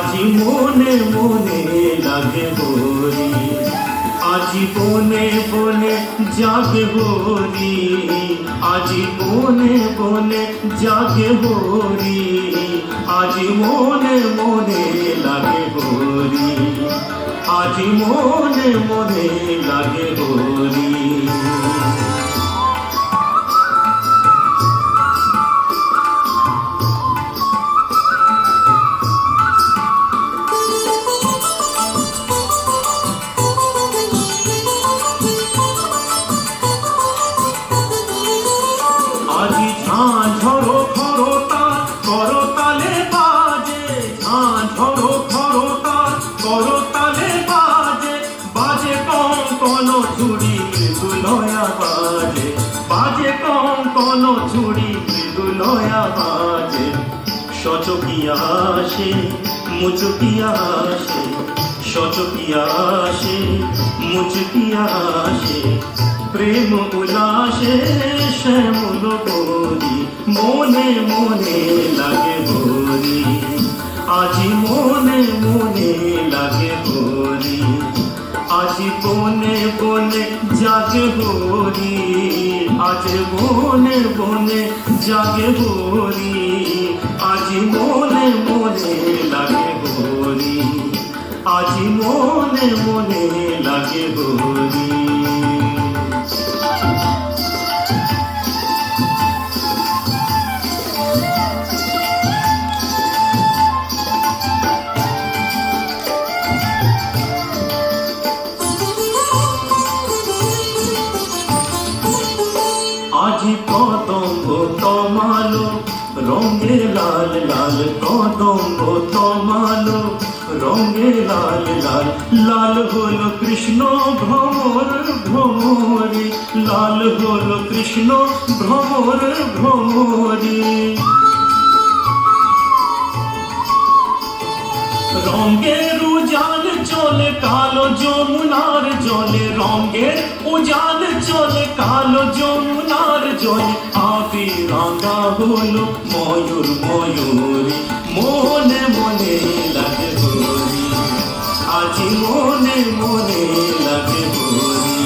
আজি মনে মনে লাগে হরি, আজি বনে বনে জাগে হরি, আজি বনে বনে জাগে হরি, আজি মনে মনে লাগে হরি, আজি মনে মনে লাগে হরি। আজি ঝাঁ ঝড়ো খরতা করতালে বাজে, ঝাঁ ঝড়ো খরতা করতালে বাজে, বাজে কঙ্কন ঝুড়ি মৃদুলয়া বাজে, বাজে কঙ্কন ঝুড়ি মৃদুলয়া বাজে। সচকিয়া আসে মুচকিয়া আসে, সচকিয়া আসে মুচকিয়া আসে, প্রেম উল্লাসে শ্যামল গৌরী, মনে মনে লাগে হরি, আজি মনে মনে লাগে হরি, আজি বনে বনে জাগে হরি, আজ বনে বনে জাগে হরি, আজি মনে মনে লাগে হরি, আজি মনে মনে লাগে হরি। আজি কদম্ব তমালো রঙে লাল লাল, কদম্ব তমালো রঙে লাল লাল, লাল হলো কৃষ্ণ ভ্রমর ভ্রমরি, লাল হলো কৃষ্ণ ভ্রমর ভ্রমরি। রঙের উজান চলে কালো যমুনার জলে, রঙের উজান চলে কালো যমুনার জলে, আবি রাঙা হলো ময়ূর ময়ূরী, মনে মনে লাগে হরি, আজি মনে মনে লাগে হরি,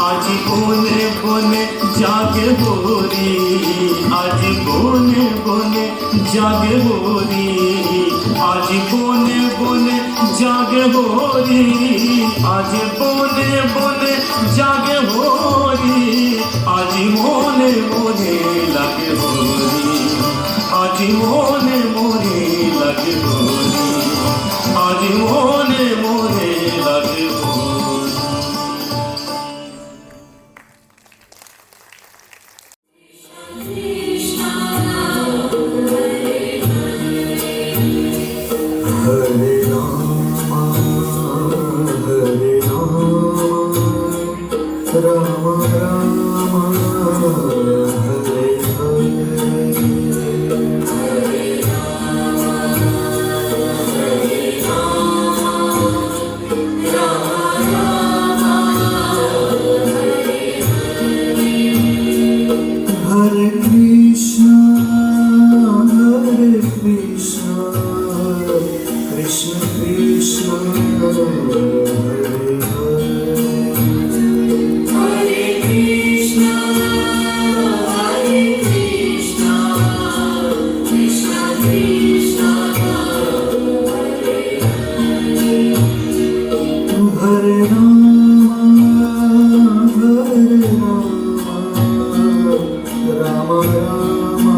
আজি বনে বনে জাগে হরি, আজি বনে বনে জাগে হরি, আজি বনে বনে জাগে হরি, আজি বনে বনে জাগে হরি, আজি মনে মনে লাগে হরি, আজি মনে মনে লাগে হরি, আজি মনে মনে লাগে Hari. Hare Rama, Hare Rama, Rama Rama, Hare Hare Krishna, Hare Krishna, Krishna Krishna, Hare Hare, Hare Krishna, Hare Krishna, Krishna Krishna, Hare Rama, Hare Rama, Rama Rama,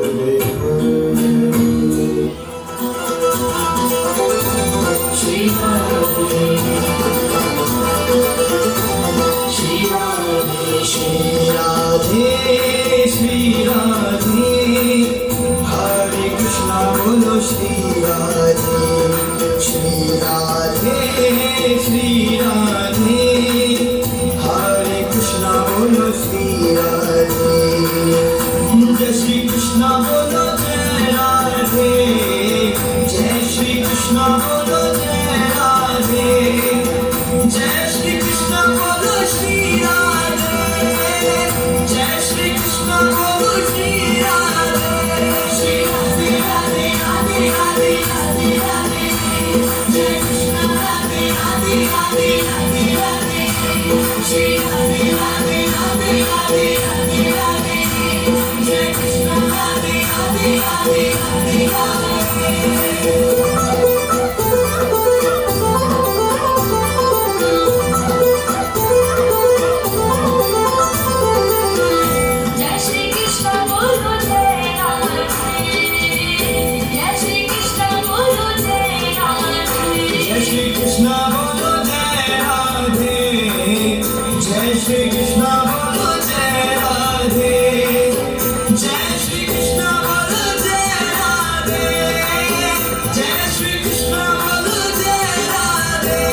Hare Hare. Shri Radhe, Shri Radhe, Shri Radhe, Shri Radhe, जय श्री कृष्ण बोलो जय राधे जय श्री कृष्ण बोलो जय राधे जय श्री कृष्ण बोलो जय राधे जय श्री कृष्ण बोलो जय राधे जय श्री कृष्ण बोलो जय राधे जय श्री कृष्ण बोलो जय राधे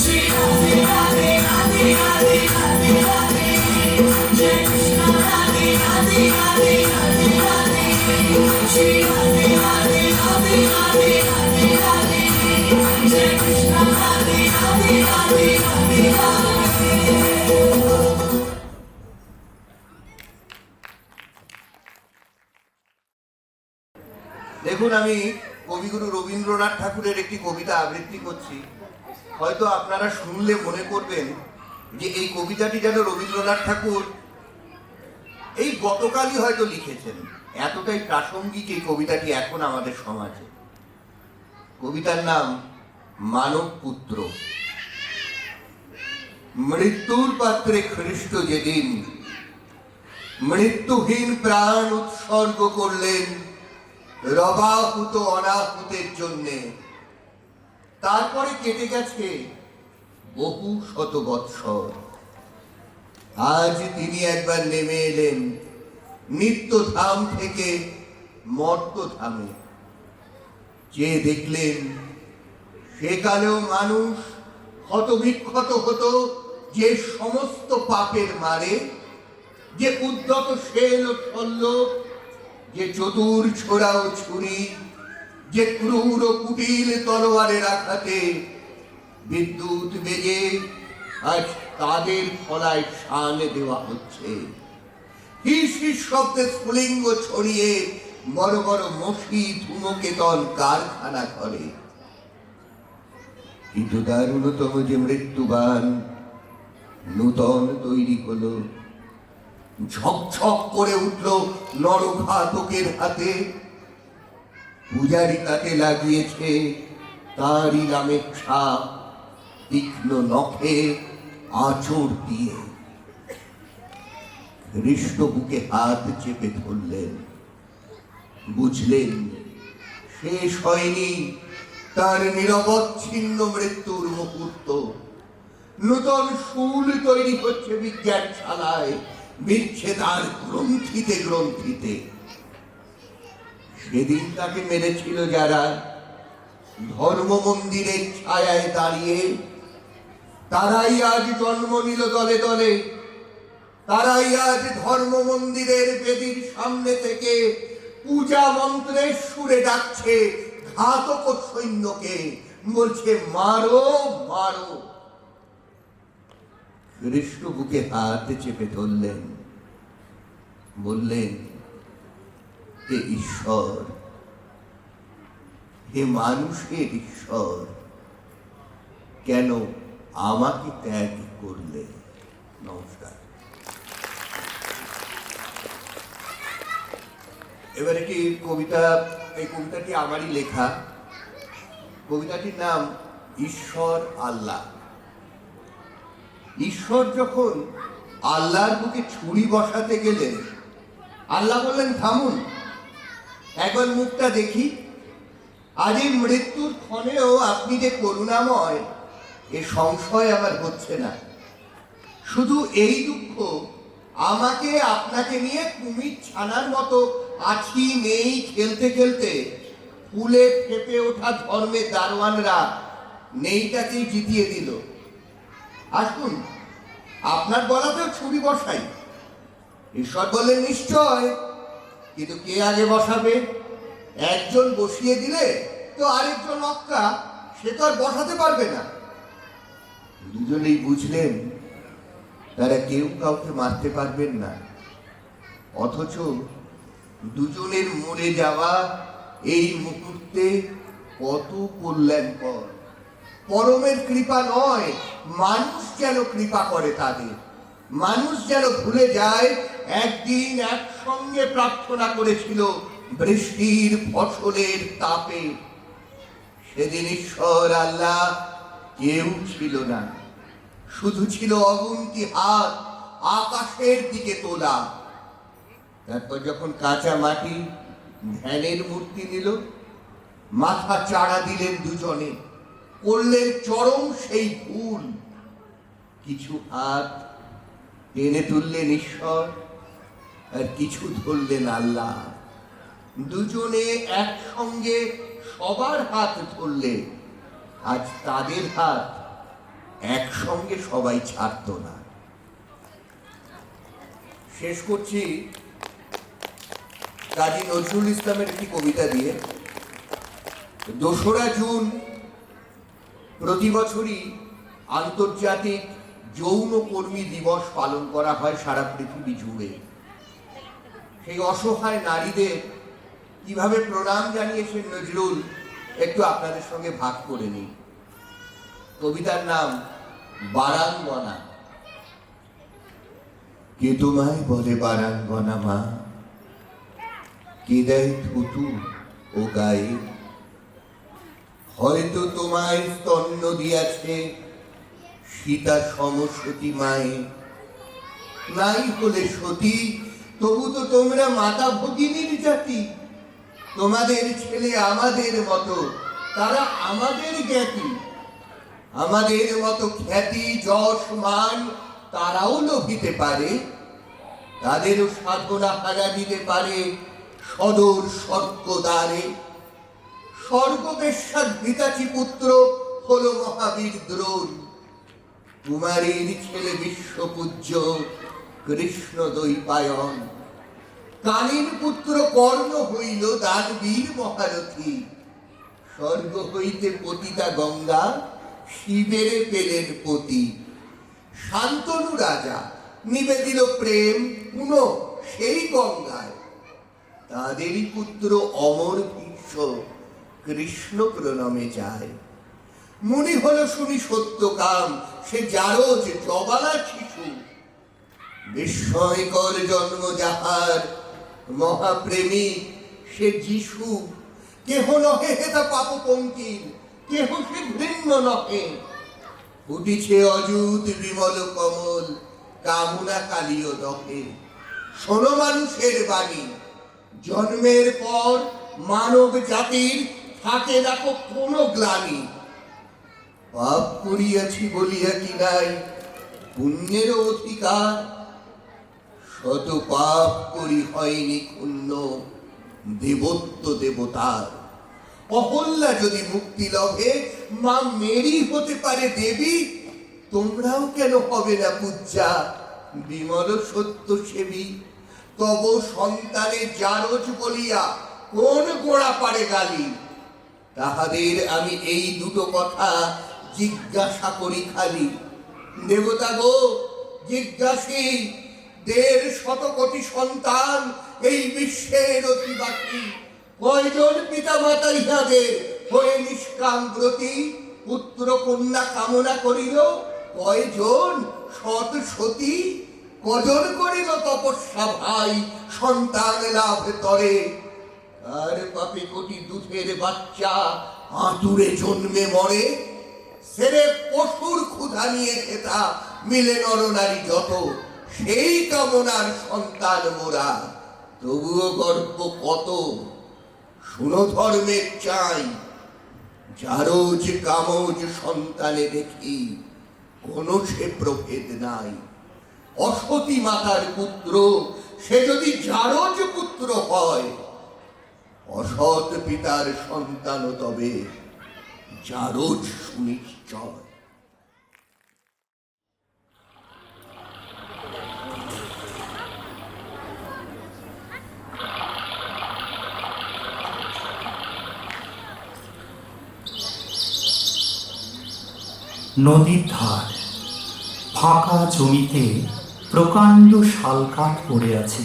श्री राधे राधे राधे राधे राधे राधे जय कृष्ण राधे राधे राधे राधे राधे श्री राधे राधे राधे राधे राधे राधे जय कृष्ण राधे राधे राधे राधे राधे দেখুন, আমি কবিগুরু রবীন্দ্রনাথ ঠাকুরের একটি কবিতা আবৃত্তি করছি। হয়তো আপনারা শুনলে মনে করবেন যে এই কবিতাটি যেন রবীন্দ্রনাথ ঠাকুর এই গতকালই হয়তো লিখেছেন, এতটাই প্রাসঙ্গিক এই কবিতাটি এখন আমাদের সমাজে। কবিতার নাম মানব পুত্র। মৃত্যুর পাত্রে খ্রিস্ট যেদিন মৃত্যুহীন প্রাণ উৎসর্গ করলেন রবাহুত অনাহুতের জন্যে, তারপরে কেটে গেছে বহু শত বৎসর। আজ তিনি একবার নেমে এলেন নিত্যধাম থেকে মর্তধামে। যে দেখলেন সেকালেও মানুষ ক্ষতবিক্ষত হতো যে সমস্ত পাপের মারে, যে উদ্যত শেল ও শল্য, যে চতুর ছোড়া ও ছুরি, যে ক্রূর ও কুটিল তলোয়ারের আঘাতে বিদ্যুৎ বেজে আজ তাদের ফলায় শান দেওয়া হচ্ছে। হিস হিস শব্দে স্ফুলিঙ্গ ছড়িয়ে বড় বড় মশি ধূমকেতন কারখানা করে। কিন্তু দারুণতম যে মৃত্যুবান নূতন তৈরি হলো, ঝকঝক করে উঠল নরঘাতকের হাতে। পূজারি তাকে লাগিয়েছে তারই নামের ছাপ তীক্ষ্ণ নখে আঁচড় দিয়ে। খ্রিস্ট বুকে হাত চেপে ধরলেন, বুঝলেন শেষ হয়নি তার নিরবচ্ছিন্ন মৃত্যুর মুহূর্ত। নূতন শুল তৈরি হচ্ছে বিজ্ঞানশালায়, বিচ্ছে তার গ্রন্থিতে গ্রন্থিতে। সেদিন তাকে মেরেছিল যারা ধর্ম মন্দিরের ছায়ায় দাঁড়িয়ে, তারাই আজ জন্ম নিল দলে দলে। তারাই আজ ধর্ম মন্দিরের বেদির সামনে থেকে পূজা মন্ত্রের সুরে ডাকছে ঘাতক সৈন্যকে, বলছে মারো মারো। খ্রিস্ট বুকে হাত চেপে ধরলেন, বললেন, হে ঈশ্বর, হে মানুষের ঈশ্বর, কেন আমাকে ত্যাগ করলে? নমস্কার। এবার একটি কবিতা, এই কবিতাটি আমারই লেখা। কবিতাটির নাম ঈশ্বর আল্লাহ। ঈশ্বর যখন আল্লাহর বুকে ছুরি বসাতে গেলেন, আল্লাহ বললেন, থামুন, একবার মুখটা দেখি। আজ এই মৃত্যুর ক্ষণেও আপনি যে করুণাময়, এ সংশয় আমার হচ্ছে না। শুধু এই দুঃখ, আমাকে আপনাকে নিয়ে কুমির ছানার মতো আছি নেই খেলতে খেলতে ফুলে ফেপে ওঠা ধর্মের দারোয়ানরা নেইটাকেই জিতিয়ে দিল। আসুন, আপনার বলাতেও ছুরি বসাই। ঈশ্বর বললেন, নিশ্চয়, কিন্তু কে আগে বসাবে? একজন বসিয়ে দিলে তো আরেকজন অক্কা, সে তো আর বসাতে পারবে না। দুজনেই বুঝলেন তারা কেউ কাউকে মারতে পারবেন না, অথচ দুজনের মরে যাওয়া এই মুহূর্তে কত কল্যাণকর। পরমের কৃপা নয়, মানুষ যেন কৃপা করে তাদের। মানুষ যেন ভুলে যায় একদিন একসঙ্গে প্রার্থনা করেছিল বৃষ্টির ফসলের তাপে। সেদিন ঈশ্বর আল্লাহ কেউ ছিল না, শুধু ছিল অগুন্তি হাত আকাশের দিকে তোলা। তারপর যখন কাঁচা মাটি ধ্যানের মূর্তি নিল, মাথা চাড়া দিলেন দুজনে, করলেন চরম সেই ভুল। কিছু হাত টেনে তুললেন ঈশ্বর, আর কিছু ধরলেন আল্লাহ। দুজনে একসঙ্গে সবার হাত ধরলে আজ তাদের হাত একসঙ্গে সবাই ছাড়ত না। শেষ করছি কাজী নজরুল ইসলামের একটি কবিতা দিয়ে। 2রা জুন প্রতি বছরই আন্তর্জাতিক যৌন কর্মী দিবস পালন করা হয় সারা পৃথিবী জুড়ে। সেই অসহায় নারীদের কিভাবে প্রণাম জানিয়েছেন নজরুল একটু আপনাদের সঙ্গে ভাগ করে নিই। কবিতার নাম বারাঙ্গনা। কে তোমায় বলে বারাঙ্গনা মা, কে দেয় থুতু ও গায়ে? হয়তো তোমায় স্তন্য দিয়াছে সীতা সমসতী মায়ে। নাই হলে সতী, তবু তো তোমরা মাতা ভগিনীর জাতি। তোমাদের ছেলে আমাদের মতো, তারা আমাদের জ্ঞাতি। আমাদের মতো খ্যাতি যশ মান তারাও লোভিতে পারে, তাদেরও সাধনা হারা দিতে পারে সদর স্বর্গদ্বারে। স্বর্গবেশ্যার ভিতাচি পুত্র হলো মহাবীর দ্রোণ। কুমারীর ছেলে বিশ্বপূজ্য কৃষ্ণ দ্বৈপায়ন। কালীর পুত্র কর্ণ হইল দানবীর মহারথী। স্বর্গ হইতে পতিতা গঙ্গা শিবেরে পেলেন পতি। শান্তনু রাজা নিবেদিল প্রেম পুনঃ সেই গঙ্গায়। তাদেরই পুত্র অমর ভীষ্ম কৃষ্ণ প্রণমে যায়। মুনি হলো শুনি সত্যকাম, সে জারজ জবালা শিশু। বিস্ময়কর জন্ম যাহার মহাপ্রেমী সে যিশু। কেহ নহে হেতা পাপ পঙ্কিল, কেহ সে ঘৃণ্য নহে। ফুটিছে অযুত বিমল কমল, কামনা কালীয় দহে। শোনো মানুষের বাণী, জন্মের পর মানব জাতির থাকে দেখো কোন গ্লানি। পাপ করিয়াছি বলিয়া কি নাই পুণ্যের অধিকার? শত পাপ করি হয়নি ক্ষুণ্ণ দেবত্ব দেবতার। অহল্যা যদি মুক্তি লভে মা মেরি হতে পারে দেবী। তোমরাও কেন হবে না পূজ্যা বিমল সত্য সেবী? তব সন্তানের জারজ বলিয়া কোন গোড়া পারে গালি? তাহাদের আমি এই দুটো কথা জিজ্ঞাসা করি খালি। দেবতা গো জিজ্ঞাসী, 1.5 কোটি সন্তান এই বিশ্বের অধিবাসী। কয়জন পিতা মাতা ইহাদের হয়ে নিষ্কাম ব্রতী? পুত্র কন্যা কামনা করিল কয়জন সৎ সতী? কজন করিল তপস্যা ভাই সন্তান লাভ তরে? আর পাপে কোটি দুধের বাচ্চা আতুরে জন্মে মরে। সেরে পশুর ক্ষুধা নিয়ে খেতা মিলে নরনারী যত, সেই কামনার সন্তান মোরা তবুও গর্ব কত। শুনো ধর্মের চাই, জারজ কামজ সন্তানে দেখি কোনো সে প্রভেদ নাই। অসতী মাতার পুত্র সে যদি জারজ পুত্র হয়, অসৎ পিতার সন্তান তবে জারজ সুনিশ্চয়। নদীর ধার ফাঁকা জমিতে প্রকাণ্ড শালকাঠ পড়ে আছে।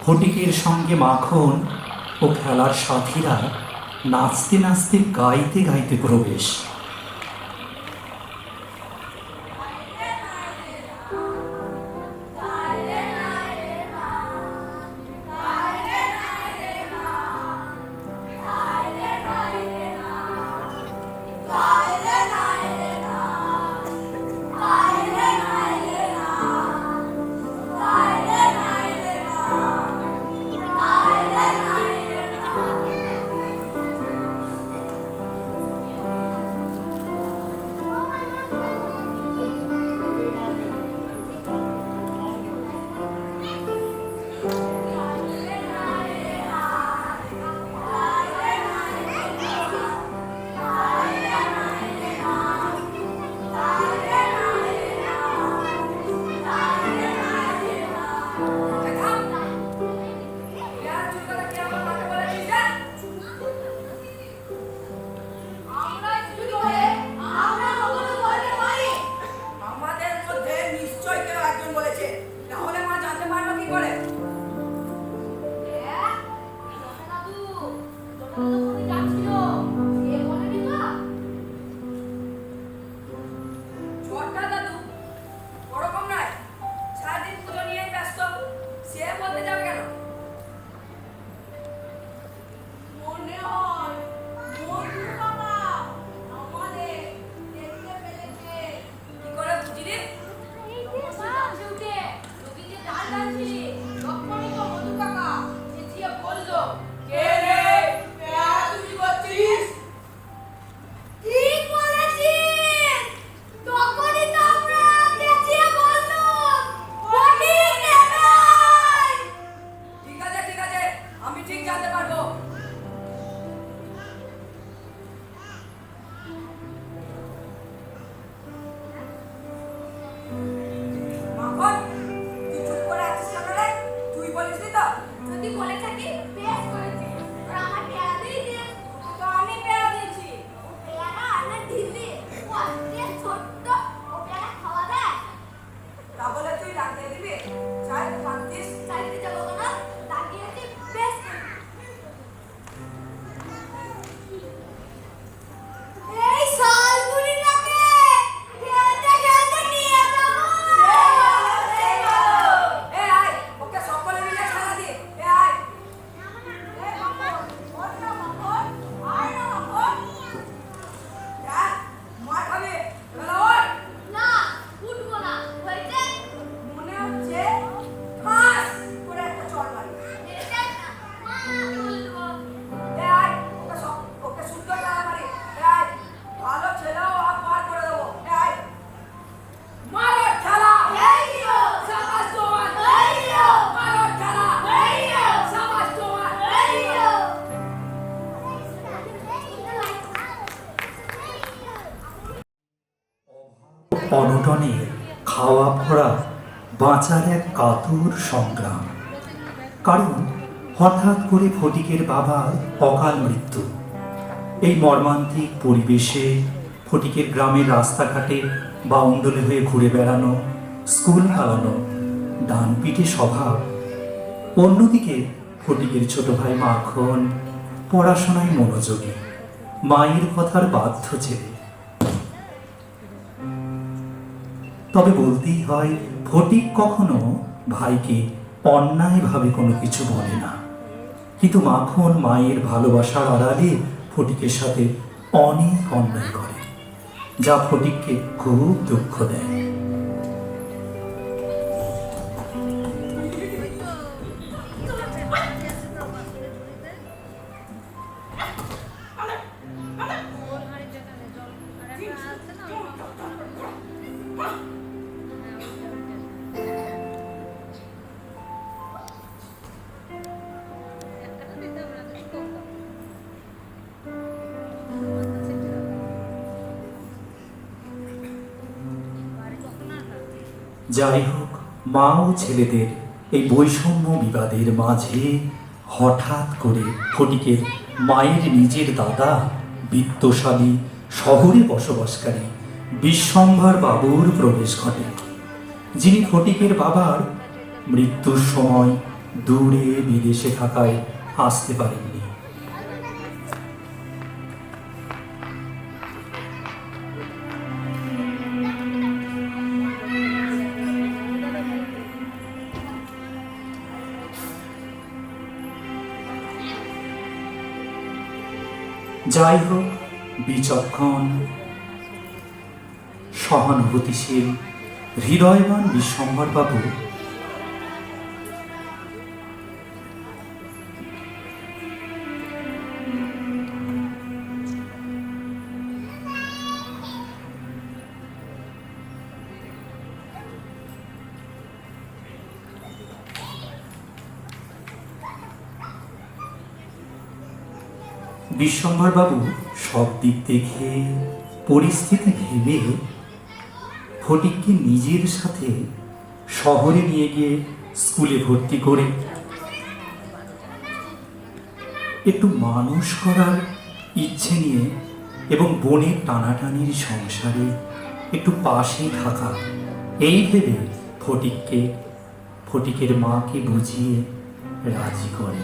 ফটিকের সঙ্গে মাখন ও খেলার সাথীরা নাচতে নাচতে গাইতে গাইতে প্রবেশ। ঠিক জানতে পারবো। মাখন, তুই চুপ করে আছিস কেন রে? তুই বলিসনি তো? যদি বলে থাকি বেশ করেছি, তোর আমার পেয়ারা দিয়েছিস। তো আমি পেয়ারা দিয়েছি। পেয়ারা না দিদি, ও আজকে ছোট্ট, ও পেয়ারা খাওয়া দেয়। তা বলে তুই লাগিয়ে দিবি? চাই তো ভাবছিস? চাইতে যাবো না, লাগিয়েছি বেশ করেছি। এই শালগুড়িটাকে খেলতে খেলতে নিয়ে যাবো। এই ভালো। এ আয়, ওকে সকলে মিলে খেলা দি। এ আয়। এই মাখন, ওর না মাখন, আয় না মাখন। দেখ, মার খাবি। এবার ওঠ। না, উঠবো না, হয়েছে? মনে হচ্ছে ঠাস করে একটা চড় মারি। এটা না, মা বলবো। এ আয়, ওকে সুন্দর খেলা মারি। এ আয়, ভালো ছেলেও আর পার করে দেবো। এ আয়। মারো খেলা। এই দিও, সাবাস তোমার। এই দিও, মারো খেলা। এই দিও, সাবাস তোমার। এই দিও। অনটনে খাওয়া পড়া বাঁচার এক কাতর সংগ্রাম। কারণ হঠাৎ করে ফটিকের বাবার অকাল মৃত্যু। এই মর্মান্তিক পরিবেশে ফটিকের গ্রামের রাস্তাঘাটে বাউন্ডলে হয়ে ঘুরে বেড়ানো, স্কুল পালানো ডান পিঠে স্বভাব। অন্যদিকে ফটিকের ছোট ভাই মাখন পড়াশোনায় মনোযোগী, মায়ের কথার বাধ্য ছেলে। তবে বলতেই হয়, ফটিক কখনো ভাইকে অন্যায়ভাবে কোনো কিছু বলে না। কিন্তু মাখন মায়ের ভালোবাসার আড়ালে ফটিকের সাথে অনেক অন্যায় করে, যা ফটিককে খুব দুঃখ দেয়। যাই হোক, মা ও ছেলেদের এই বৈষম্য বিবাদের মাঝে হঠাৎ করে ফটিকের মায়ের নিজের দাদা, বিত্তশালী শহরে বসবাসকারী বিশ্বম্ভর বাবুর প্রবেশ ঘটে, যিনি ফটিকের বাবার মৃত্যুর সময় দূরে বিদেশে থাকায় আসতে পারেননি। যাই হোক, বিচক্ষণ, সহানুভূতিশীল, হৃদয়বান বিশ্বম্ভর বাবু বিশ্বম্ভরবাবু সব দিক দেখে, পরিস্থিতি ভেবে ফটিককে নিজের সাথে শহরে নিয়ে গিয়ে স্কুলে ভর্তি করে একটু মানুষ করার ইচ্ছে নিয়ে এবং বোনের টানাটানির সংসারে একটু পাশে থাকা, এই ভেবে ফটিকের মাকে বুঝিয়ে রাজি করে।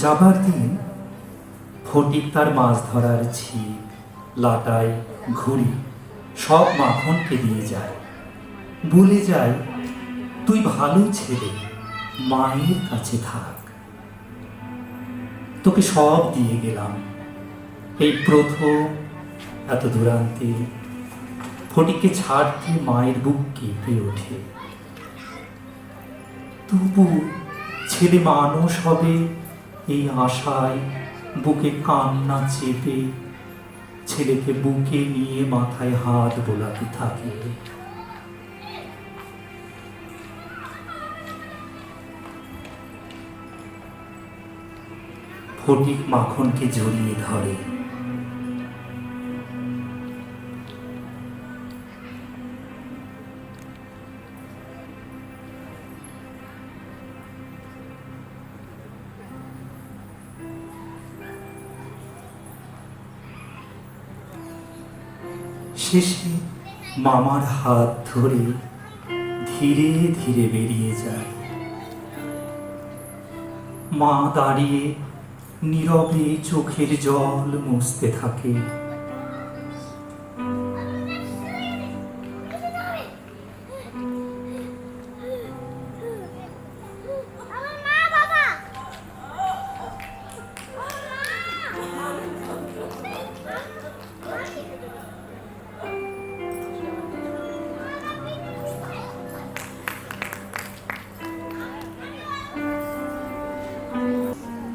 যাবার দিন ফটিক তার মাছ ধরার ছিপ, লাটাই, ঘুড়ি সব মাখনকে দিয়ে যায়, বলে যায়, তুই ভালো ছেলে, মায়ের কাছে থাক, তোকে সব দিয়ে গেলাম। এই প্রথম এত দূরান্তে ফটিককে ছাড়তে মায়ের বুক কেঁপে ওঠে। তবু ছেলে মানুষ হবে এই আশায় বুকে কান্না চেপে ছেলেকে বুকে নিয়ে মাথায় হাত বোলাতে থাকে। ফটিক মাখনকে জড়িয়ে ধরে। শেষে মামার হাত ধরে ধীরে ধীরে বেরিয়ে যায়। মা দাঁড়িয়ে নীরবে চোখের জল মুছতে থাকে। আমার মা বাবা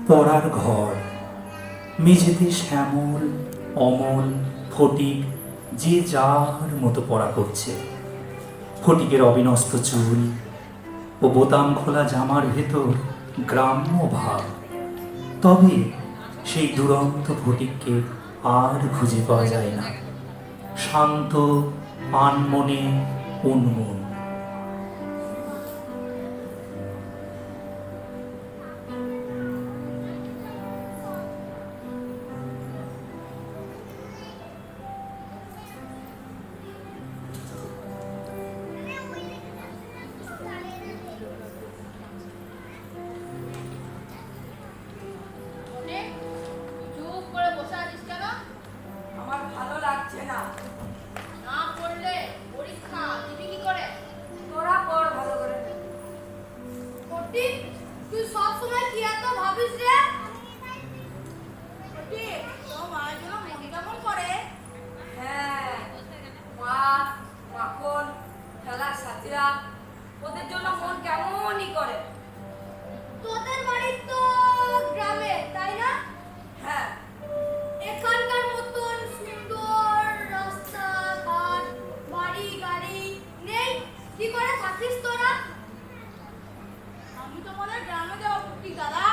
পড়ার ঘর, মেঝেতে শ্যামল, অমল, ফটিক যে যার মতো পড়া করছে। ফটিকের অবিনস্ত চুল ও বোতাম খোলা জামার ভেতর গ্রাম্য ভাব। তবে সেই দুরন্ত ফটিককে আর খুঁজে পাওয়া যায় না। শান্ত, আনমনে, উন্মন। চুপ করে বসে আছিস কেন? আমার ভালো লাগছে না। না পড়লে পরীক্ষা দিবি কি করে? তোরা পড় ভালো করে। ফটিক, তুই সব সময় কি এত ভাবিস রে? ফটিক, তোর মায়ের জন্য মন কেমন করে? হ্যাঁ, মা, মাখন, খেলার সাথীরা, ওদের জন্য মন কেমনই করে। তোদের বাড়ি তো গ্রামে, তাই না? হ্যাঁ, এখানকার মতন সুন্দর রাস্তাঘাট, বাড়ি গাড়ি নেই। কি করে থাকিস তোরা? আমি তোমাদের গ্রামে যাবো ফটিক দাদা।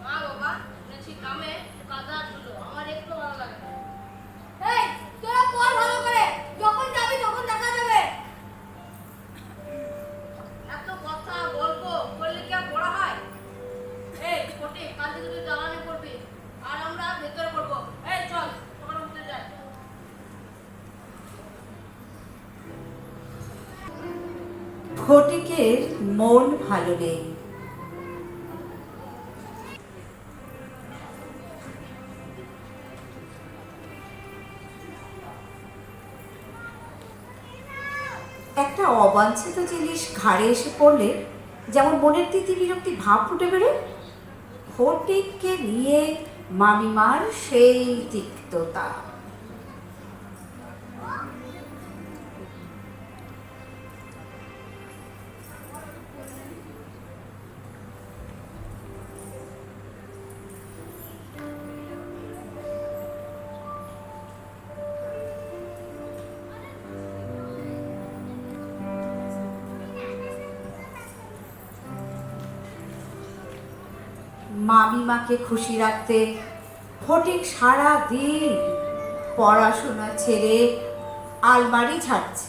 মা বাবা, শুনেছি গ্রামে কাদা ছিল, আমার একটু ভালো লাগে না। এই, তোরা পড় ভালো করে, যখন যাবি তখন দেখা যাবে। এত কথা গল্প করলে কি আর পড়া হয়? এই ফটিক, কাল থেকে তুই জ্বালানি করবি আর আমরা ভেতরে পড়বো। এই চল, তোমার ভিতরে যাই। ফটিকের মন ভালো নেই। একটা অবাঞ্ছিত জিনিস ঘাড়ে এসে পড়লে যেমন মনের তিতি বিরক্তি ভাব ফুটে বেরোয়, ফটিককে নিয়ে মামিমার সেই তিক্ততা। মামিমাকে খুশি রাখতে ফটিক সারা দিন পড়াশোনা ছেড়ে আলমারি ঝাড়ছে,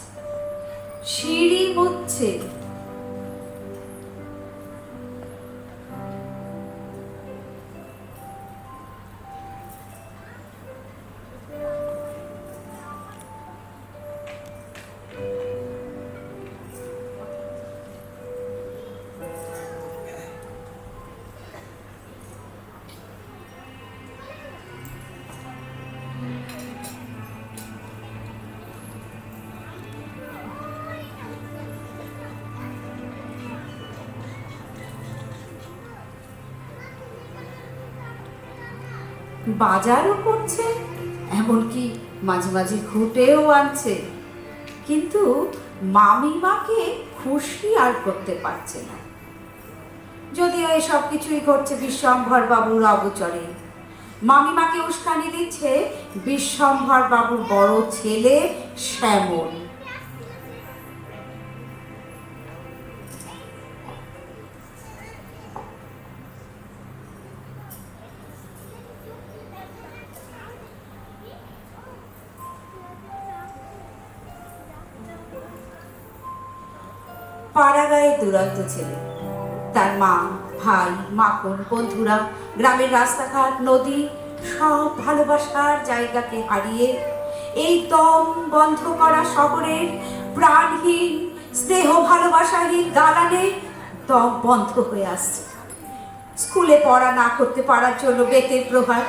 সিঁড়ি মুছছে। বাজারও করছে, এমনকি মাঝে মাঝে ঘুটেও আনছে। কিন্তু মামিমাকে খুশি আর করতে পারছে না। যদিও এসব কিছুই ঘটছে বিশ্বম্ভর বাবুর অগোচরে। মামিমাকে উস্কানি দিচ্ছে বিশ্বম্ভর বাবুর বড় ছেলে শ্যামল। পাড়াগাঁয়ের দুরন্ত ছেলে। তার মা, ভাই, মাখন, বন্ধুরা, গ্রামের রাস্তাঘাট, নদী সব ভালোবাসার জায়গাকে হারিয়ে এই দম বন্ধ করা শহরের প্রাণহীন স্নেহ ভালোবাসাহীন দালানে দম বন্ধ হয়ে আসছে। স্কুলে পড়া না করতে পারার জন্য বেতের প্রহার,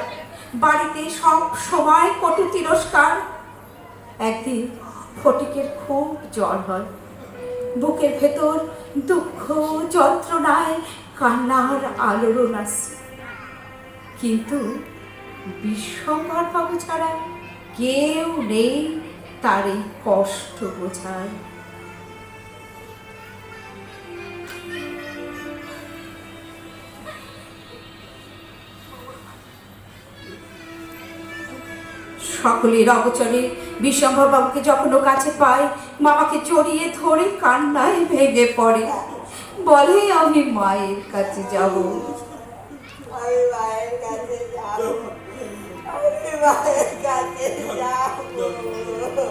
বাড়িতে সব সময় কটু তিরস্কার। একদিন ফটিকের খুব জ্বর হয়। বুকের ভেতর দুঃখ যন্ত্রণায় কান্নার আলোড়ন আসছে। কিন্তু বিশ্বম্ভর বাবু ছাড়া কেউ নেই তার এই কষ্ট বোঝার। সকলের অগোচরে বিশ্বম্ভর বাবুকে যখন ও কাছে পায়, মামাকে জড়িয়ে ধরে কান্নায় ভেঙে পড়ে, বলে আমি মায়ের কাছে যাব। আমি মায়ের কাছে যাবো, আমি মায়ের কাছে যাবো,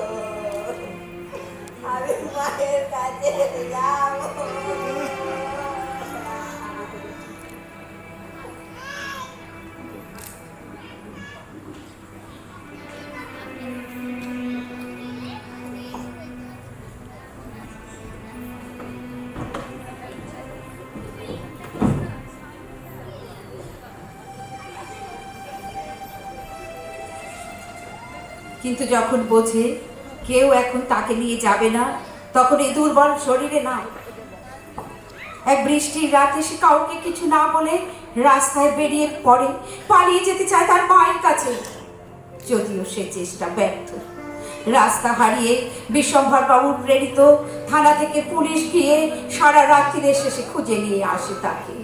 আমি মায়ের কাছে যাবো। কিন্তু যখন বোঝে কেউ এখন তাকে নিয়ে যাবে না, তখন এই দুর্বল শরীরে না। এক বৃষ্টির রাতে সে কাউকে কিছু না বলে রাস্তায় বেরিয়ে পড়ে, পালিয়ে যেতে চায় তার মায়ের কাছে। যদিও সে চেষ্টা ব্যর্থ। রাস্তা হারিয়ে বিশ্বম্ভর বাবুর প্রেরিত থানা থেকে পুলিশ গিয়ে সারা রাত্রির শেষে খুঁজে নিয়ে আসে তাকে।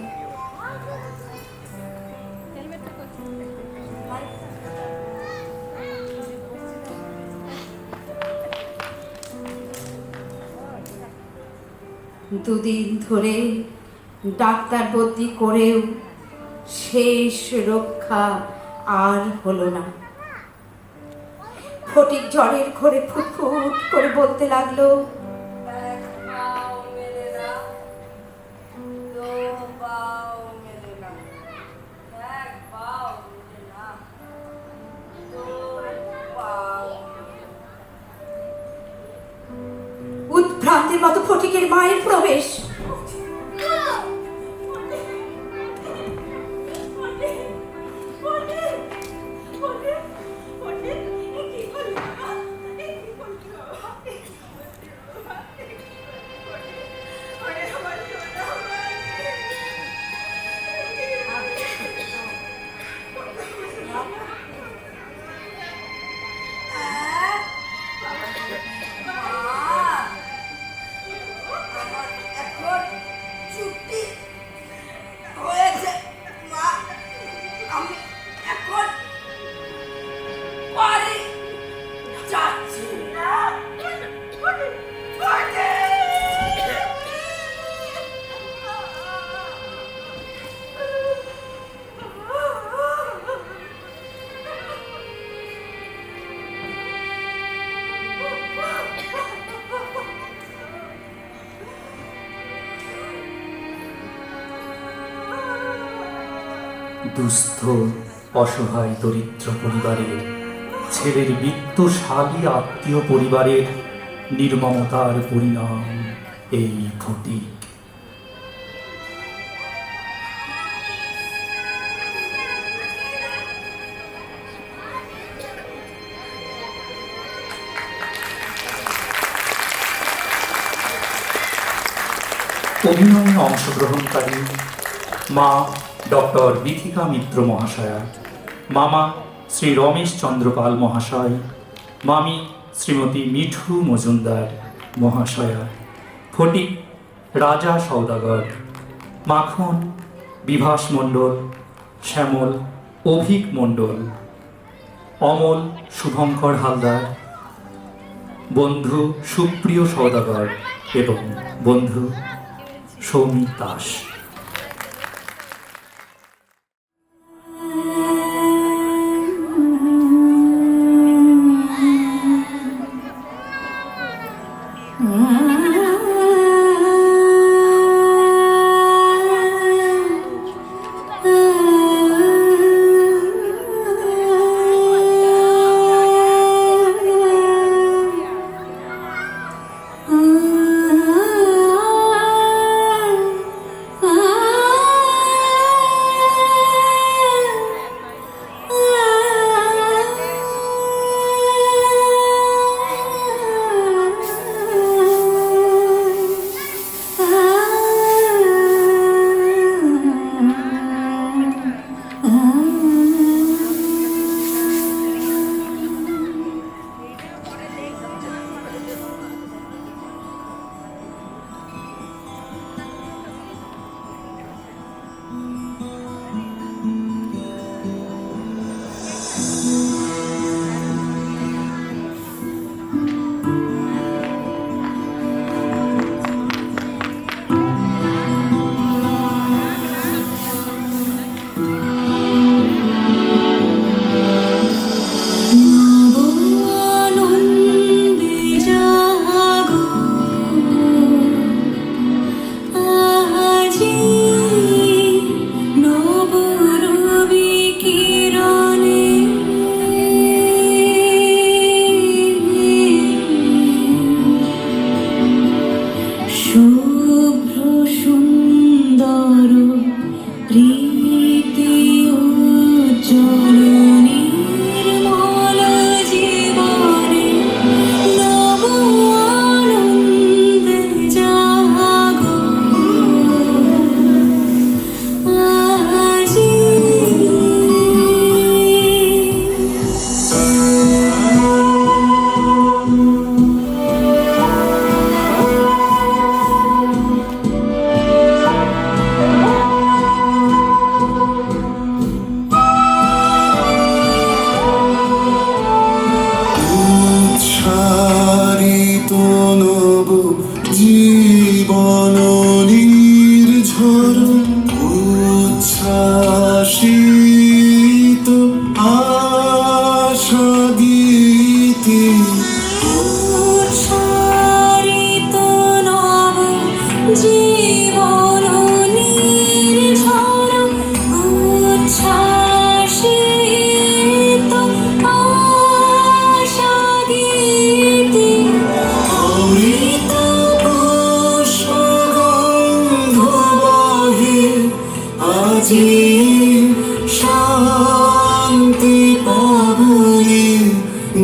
দুদিন ধরে ডাক্তার বদলি করেও শেষ রক্ষা আর হলো না। ফটিক জ্বরের ঘরে ফুটফুট করে বলতে লাগলো, এক পাও মেলে না, দো পাও মেলে না, এক পাও মেলে না, দো পাও মেলে না। উদ্ভ্রান্তের মতো ফটিকের মায়ের প্রবেশ। এখন ছুটি হয়েছে মা, আমি এখন বাড়ি যাচ্ছি না। দুস্থ অসহায় দরিদ্র পরিবারের ছেলের বিত্তশালী আত্মীয় পরিবারের নির্মমতার পরিণাম এই ফটিক। অভিনয়ে অংশগ্রহণকারী মা ডক্টর বিথিকা মিত্র মহাশয়া, মামা শ্রী রমেশ চন্দ্র পাল মহাশয়, মামি শ্রীমতী মিঠু মজুমদার মহাশয়া, ফটিক রাজা সওদাগর, মাখন বিভাস মণ্ডল, শ্যামল অভিক মণ্ডল, অমল শুভঙ্কর হালদার, বন্ধু সুপ্রিয় সওদাগর এবং বন্ধু সৌমিক দাস। শান্তি পাবনি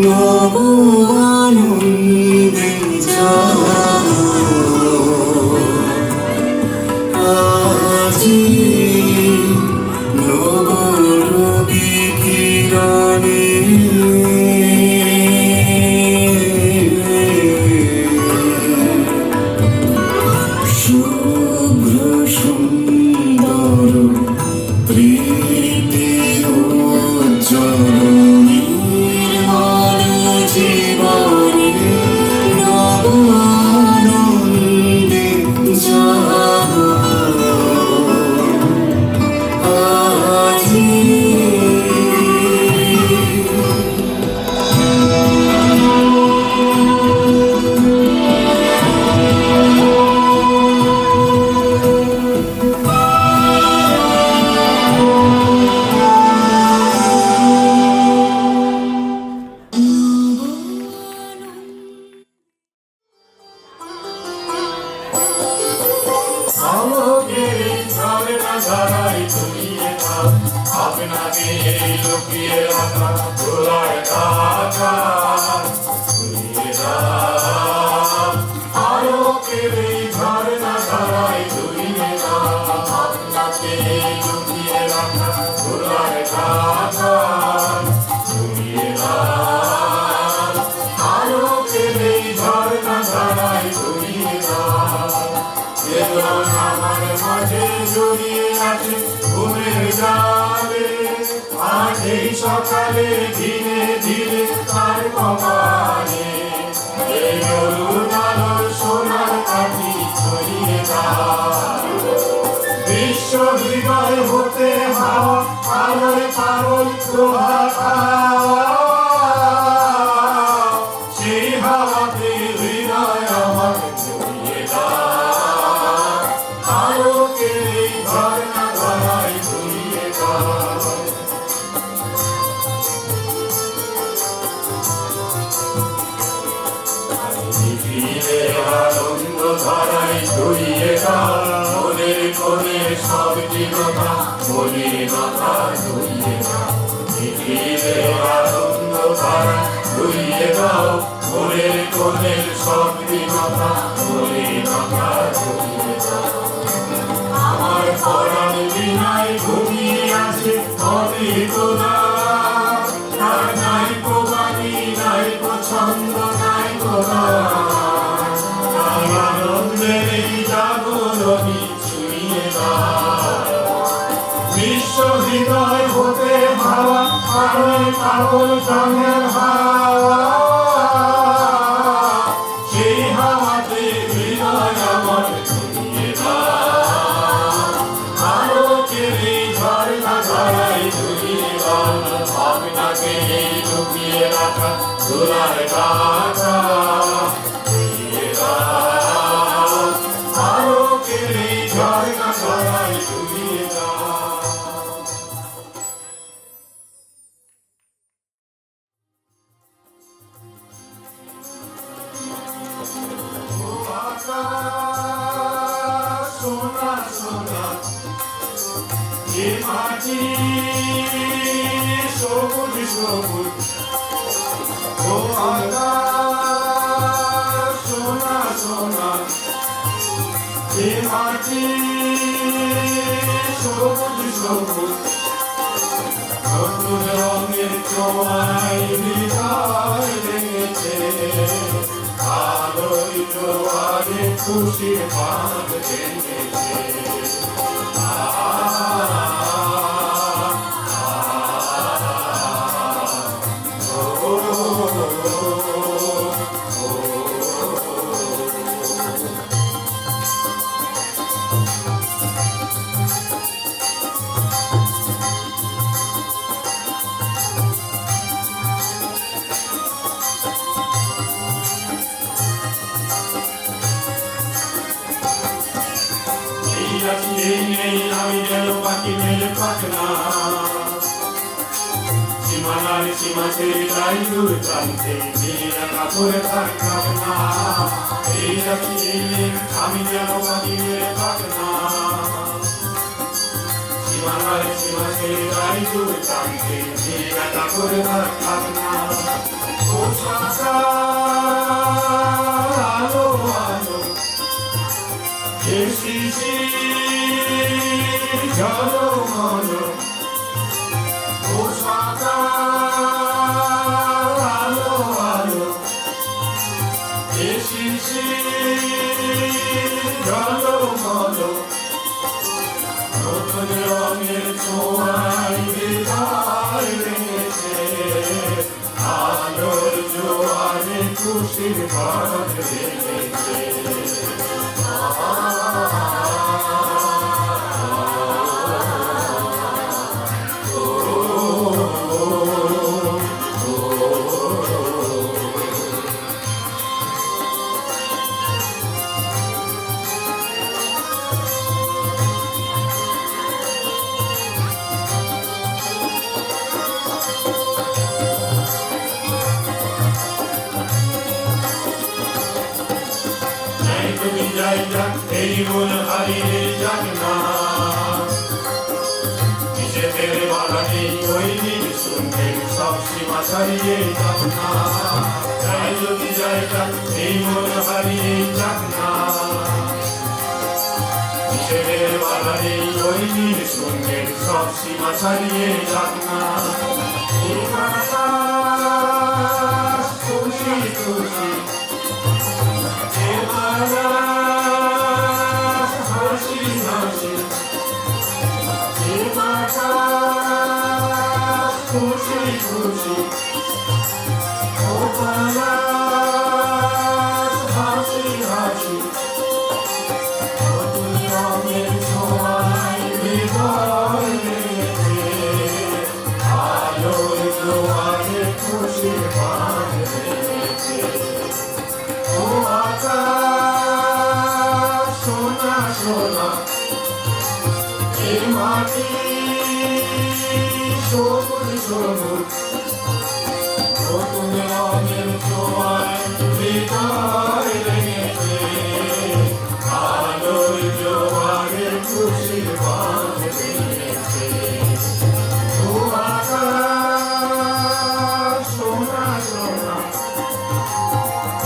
নব আনন্দে আজি নব রবি কিরণে শুভ্র সুন্দর প্রীতির উজ্জ্বল নির্মল জীবনে নব আনন্দে জাগো আজি। আলো দোলন আমার মাঝে জড়িয়ে আছে ঘুমের জালে, আজ এই সকালে ধীরে ধীরে তার কপালে এই অরুণ আলোর সোনার কাঠি ছড়িয়ে যায়। বিশ্ব হৃদয় হতে হাওয়া আলোয় পাগল প্রভাত, সেই হাওয়াতে হৃদয় আমার ছড়িয়ে যায়। আলোকে এই ঝর্ণা ধারায় ছড়িয়ে যায়। ধীরে আনন্দ ধারায় ছড়িয়ে যায়। মনের কোণে সব জীবতা মলিনতা ধুইয়ে দাও। ধীরে আনন্দ ধারায় ধুইয়ে দাও। মনের কোণে সব জীবতা মলিনতা ধুইয়ে দাও। আমার পরাণ বিনায় ঘুমিয়ে আছে অবিতরা, তার নাই কো বাণী নাই কো ছন্দ নাই কো গান। তার আনন্দের এই জাগরণী ছুঁয়ে যায়। বিশ্ব হৃদয় হতে ভাবা আলোয় পাগল জনের হাওয়া, সেই হাওয়াতে হৃদয় আমার ছড়িয়ে যায়। আলোকের এই ঝর্ণা ধারায় ছড়িয়ে যায়। ভাবনাকে এই লুকিয়ে রাখা দোলার গাছা ছড়িয়ে যায়। আলোকের এই ঝর্ণা ধারায় ছড়িয়ে যায়। সোনা সোনা এ মাটি সবুজ সবুজ, ও আকাশ সোনা সোনা এ মাটি সবুজ সবুজ। নতুন রঙের ছোঁয়ায় হৃদয় লেগেছে, আলোয় জোয়ারে খুশির বাঁধ ভেঙেছে। আমি যেন পাখি মেলে পাখনা, সীমানার সীমা ছেড়ে যাই দূর প্রান্তে, নীলা কাপড়ে থাকতাম না। এই রাখি আমি যেন পাখি মেলে পাখনা, সীমানার সীমা ছেড়ে যাই দূর প্রান্তে, নীলা কাপড়ে থাকতাম না। ও সকাল আলো আলো ঝলমল, ও সকাল আলো আলো ঝলমল। নতুন রঙের ছোঁয়ায় হৃদয় লেগেছে, আলোর জোয়ারে খুশির বাঁধ ভেঙেছে। তুমি যাই যাক এই মন হারিয়ে যাক না, কিসের বাধা নেই ওই দিন শুনতে সব সীমা ছাড়িয়ে যাক না। যাই যদি যাই যাক এই মন হারিয়ে যাক না, কিসের বাধা নেই ওই দিন শুনতে সব সীমা ছাড়িয়ে যাক না। খুশি খুশি সোনা এই মাটি সবুজ সবুজ নতুন রঙের ছোঁয়ায় হৃদয় লেগেছে আলোর জোয়ারে খুশির বাঁধ ভেঙেছে ও আকাশ সোনা সোনা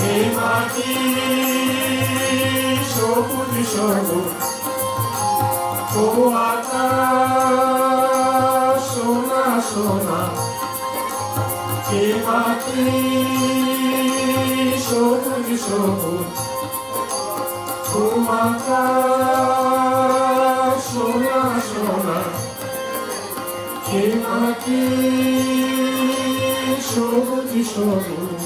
এই মাটি সবুজ সবুজ ও আকাশ সোনা সোনা এই মাটি সবুজ সবুজ ও আকাশ সোনা সোনা এই মাটি সবুজ সবুজ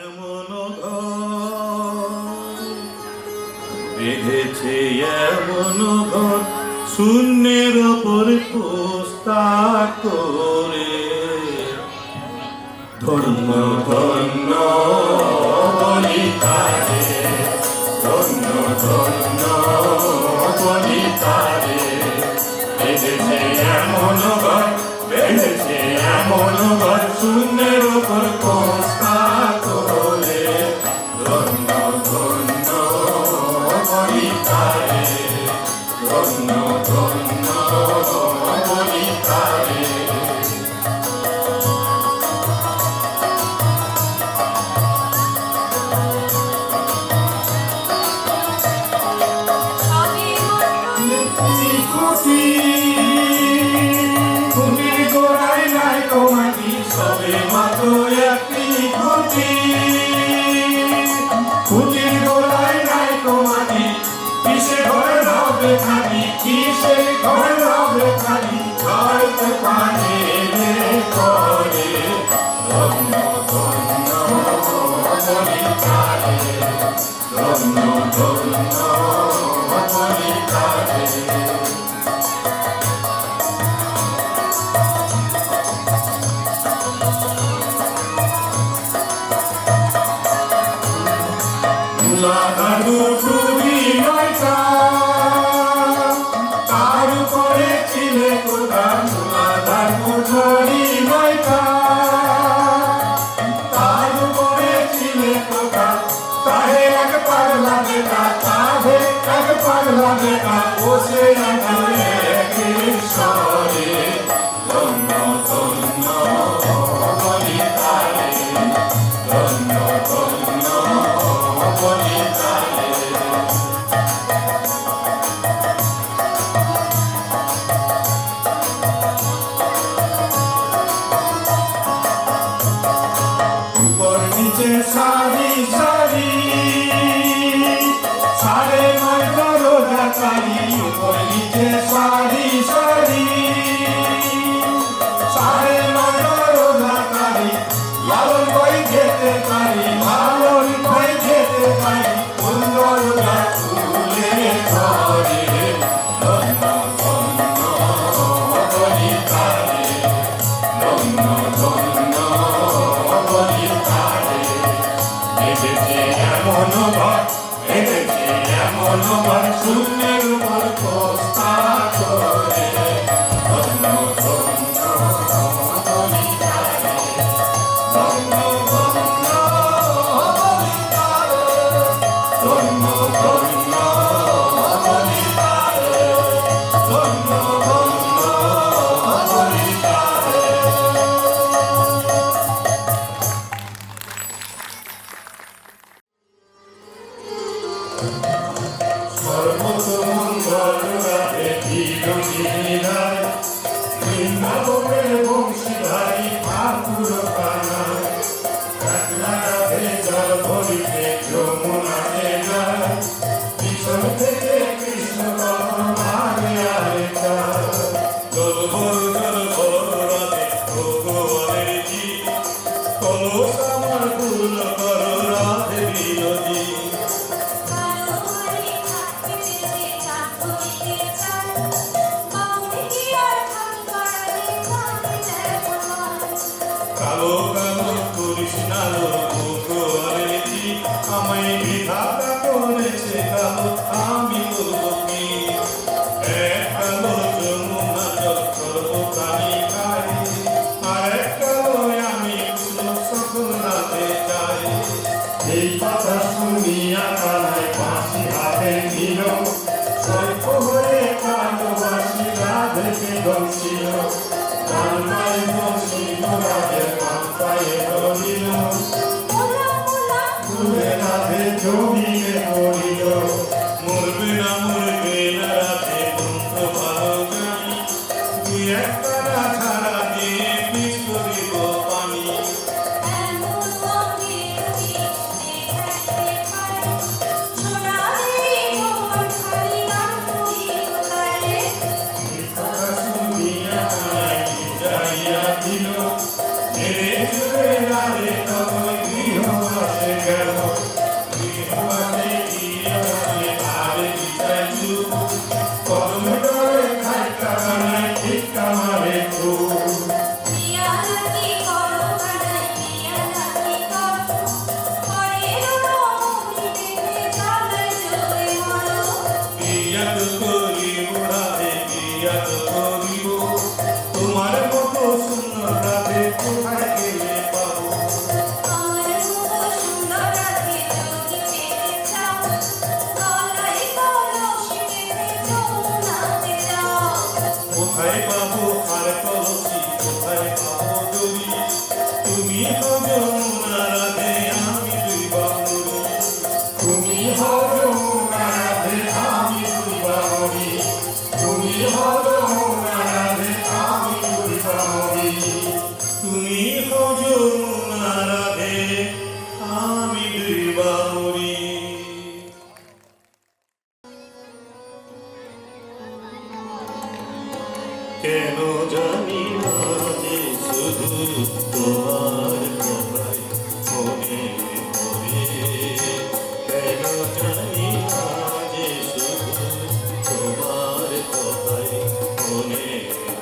এমন ঘর বেঁধেছে এমন ঘর শূন্যের ওপর পোস্তা করে ধন্য ধন্য বলিতারে ধন্য ধন্য বলিতারে বেঁধেছে এমন ঘর বেঁধেছে এমন ঘর শূন্যের ওপর পোস্তা করে ধন্য ধন্য বলিতারে ধন্য ধন্য বলিতারে খুঁটি খুঁটির গোড়ায় নাই কমাটি সবে মাত্র একটি খুঁটি খুঁটির গোড়ায় নাই কমাটি কিসে ঘরে হবে খালি কিসে ঘরে হবে খালি হয়তো পানে করে ধন্য ধন্য বলিতারে ধন্য ধন্য বলিতারে লাগানো চুরি নয়টা তার উপরে ছিলে কোথা লাগার মুঠরি নয়টা তার উপরে ছিলে কোথা তাহে এক পাগলা বেটা তাহে এক পাগলা বেটা বসে আছে ঈশ্বরে ধন্য ধন্য বলিতারে ধন্য ধন্য বলিতারে উপর নিচে সারি সারি সাড়ে নয়টা রোজাকারি উপর নিচে সারি সারি সাড়ে নয়টা রোজাকারি লালন কই যেতে পারি লালন কই যেতে পারি সুন্দর ফুলে ধরে ধন্য ধন্য বলিতারে ধন্য ধন্য বলিতারে বেঁধেছে এমন ঘর বেঁধেছে এমন ঘর শূন্যের উপর পোস্তা করে ধন্য ধন্য বলিতারে ধন্য ধন্য বলিতারে ধন্য ধন্য বলিতারে ধন্য ধন্য বলিতারে সর্বতমঙ্গল রাধে বৃন্দাবনের বংশীধারী ঠাকুর কানায় জমিনে পড়িল মরবে না রাতে বন্ধ ভালো জানি তুই একটা ছাড়া দিয়ে পিছু দিব পানি এমন মনের দিশে দেখতে পাই সোনা রে মোর খালি নাম করিল তারে কথা শুনিয়া কানাই যাইয়া দিল মেরে চলে রাতে তখন গৃহবাসে গেল গৃহবাসে গিয়ে বলে আরে বিচার যুগ কদম ডরে খাইতা কানাই ঠিক কামারে খুব পিয়া নাকি করো কানাই পিয়া নাকি করো পরের মনি দেখে চলে চলে মরো বিয়া তো করিব রাতে বিয়া তো করিব তোমার মতো সুন্দর রাতে কোথায় গেলে পাবো আমার মতো সুন্দর রাতে যদি পেতে চাও গলায় কলসি বেঁধে যমুনাতে যাও কোথায় পাবো আর কলসি কোথায় পাবো দড়ি তুমি হও যমুনা রাধে আমি দুই বাবুরি তুমি হও যমুনা রাধে আমি দুই বাবুরি তুমি হও যমুনা রাধে আমি দুই বাবুরি তুমি হও যমুনা রাধে আমি দুই বাবুরি কেন জানি না যে শুধু তোমার কথাই মনে পড়ে কেন জানি না যে শুধু তোমার কথাই মনে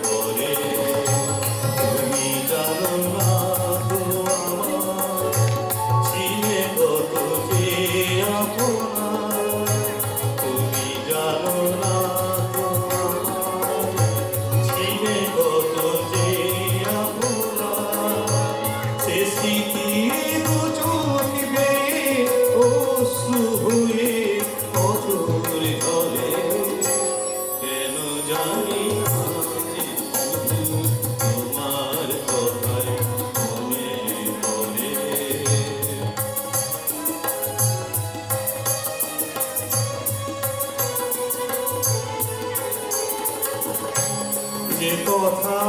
পড়ে তুমি জানো না তো আমার ছিলে কত যে আপনার তুমি জানো না তো আমার ছিলে কত যে আপনার সে স্মৃতি দু চোখ বেয়ে অশ্রু হয়ে অঝোর ঝরে কেন জানি না যে শুধু তোমার কথাই মনে পড়ে যে কথা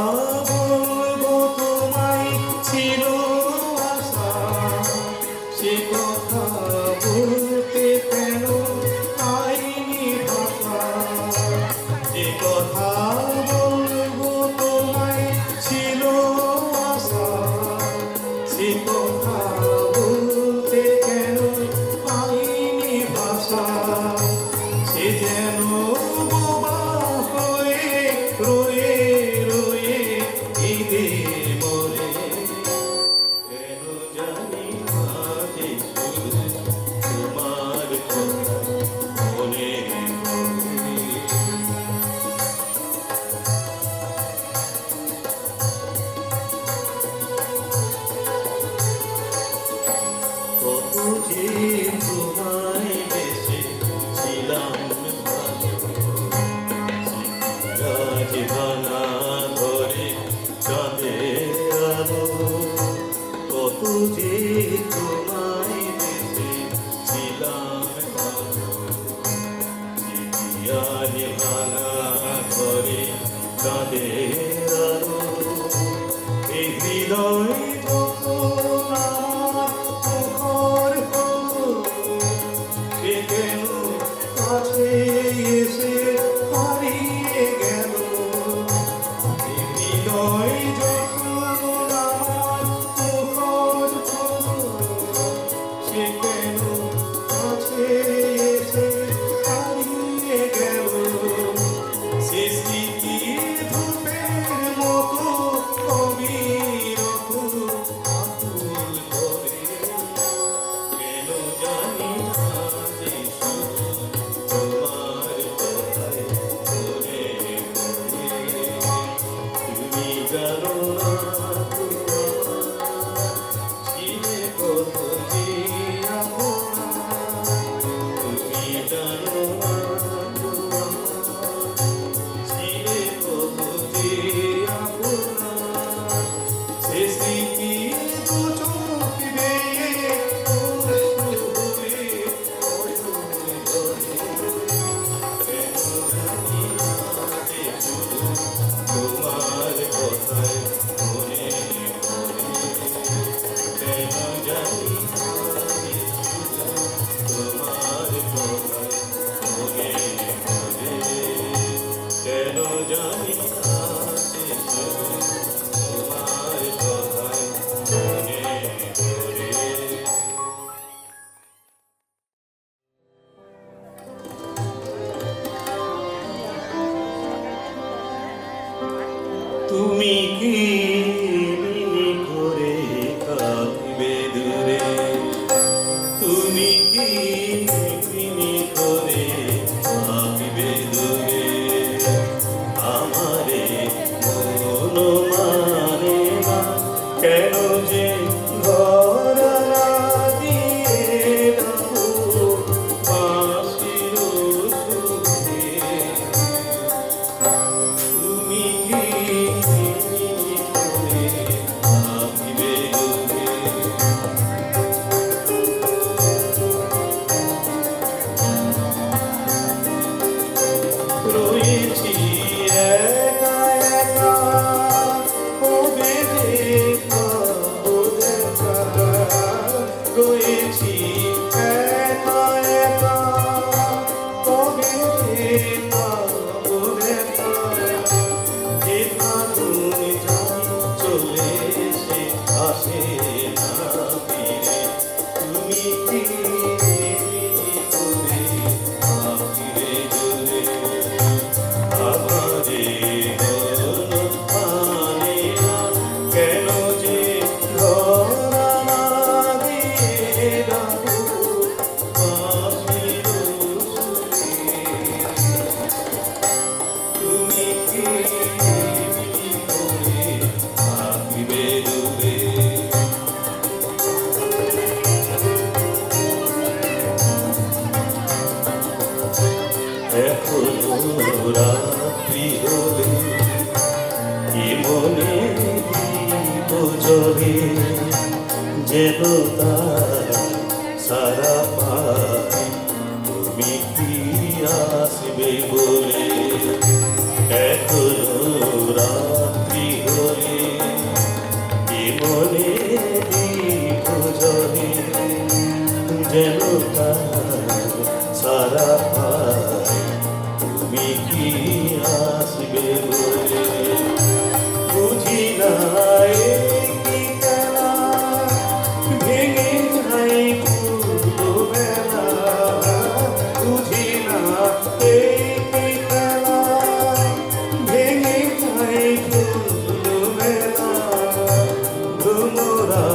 বলবো তোমায় ছিল আশা সে কথা বলতে কেন পাইনি ভাষা যে কথা বলবো তোমায় ছিল আশা সে কথা বলতে কেন পাইনি ভাষা সে যেন বোবা হয়ে রয়ে রয়ে ঈদে মরে কেন জানি না যে শুধু তোমার কথা মনে পড়ে কত যে তোমায় বেশি ছিলাম গাছ ভাঙা ধরে চাঁদের আলো কত যে তোমায় বেশি ছিলাম গাছ ভাঙা ধরে চাঁদের আলো এই হৃদয় যখন আমার মুখর হলো সে কেন কাছে এসে হারিয়ে গেল এই হৃদয় যখন আমার মুখর হলো যেন তার সারা পায় তুমি কি আসবে বলে এখনো রাত্রি হলে কি মনে দীপ জলে যেন তার সারা পায় তুমি কি আসবে বলে বুঝি না কি খেলা ভেঙে নাই পুরো বেলা বুঝি না কি খেলা ভেঙে নাই পুরো বেলা ভ্রমরা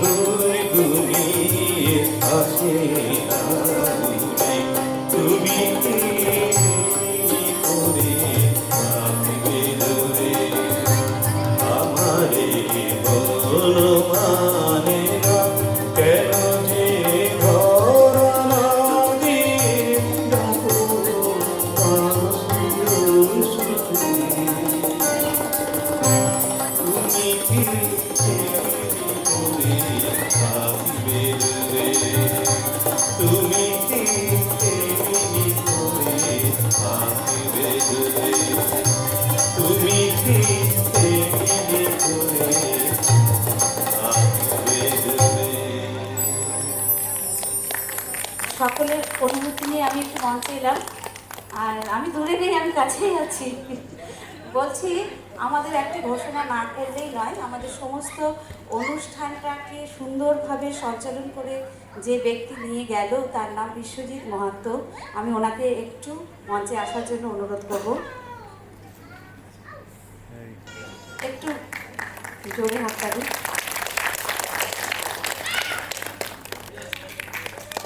দুই ঘুমিয়ে আসে তুমি কি করে আসবে দূরে আমারে বলো মানে না কেন যে ধরা দিয়ে ডাকো তুমি কি করে আসবে দূরে তুমি কি করে আসবে দূরে তুমি কি করে আসবে দূরে সকলের অনুমতি নিয়ে আমি একটু মঞ্চে এলাম। আর আমি দূরে নেই, আমি কাছেই আছি। বলছি, আমাদের একটা ঘোষণা না করলেই নয়। আমাদের সমস্ত অনুষ্ঠানটাকে সুন্দরভাবে সঞ্চালন করে যে ব্যক্তি নিয়ে গেল তার নাম বিশ্বজিৎ মাহাত্ম। আমি ওনাকে একটু মঞ্চে আসার জন্য অনুরোধ করব। একটু জোরে হাততালি।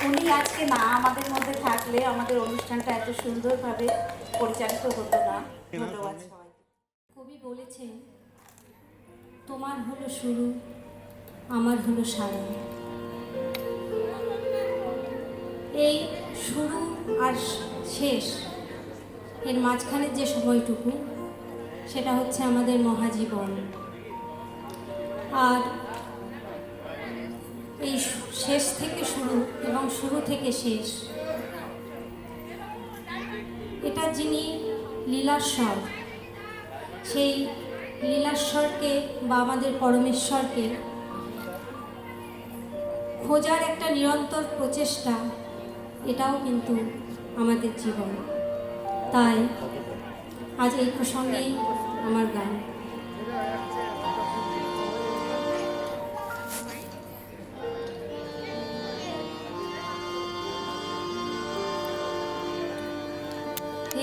উনি আজকে না আমাদের মধ্যে থাকলে আমাদের অনুষ্ঠানটা এত সুন্দরভাবে পরিচালিত হতো না। ধন্যবাদ সবাই। কবি বলেছেন, তোমার হলো শুরু, আমার হলো সারা। এই শুরু আর শেষ এর মাঝখানের যে সময়টুকু, সেটা হচ্ছে আমাদের মহাজীবন। আর এই শেষ থেকে শুরু এবং শুরু থেকে শেষ, এটা যিনি লীলাস্বর, সেই লীলাস্বরকে বা আমাদের পরমেশ্বরকে খোঁজার একটা নিরন্তর প্রচেষ্টা, এটাও কিন্তু আমাদের জীবন। তাই আজ এই প্রসঙ্গেই আমার গান।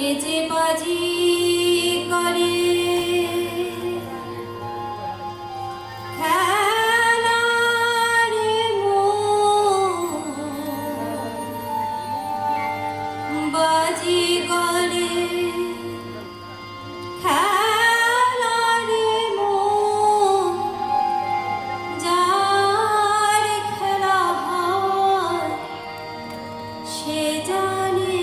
এ যে বাজি করে বাজি করে খেলারে মন, যার খেলা হয় সে জানে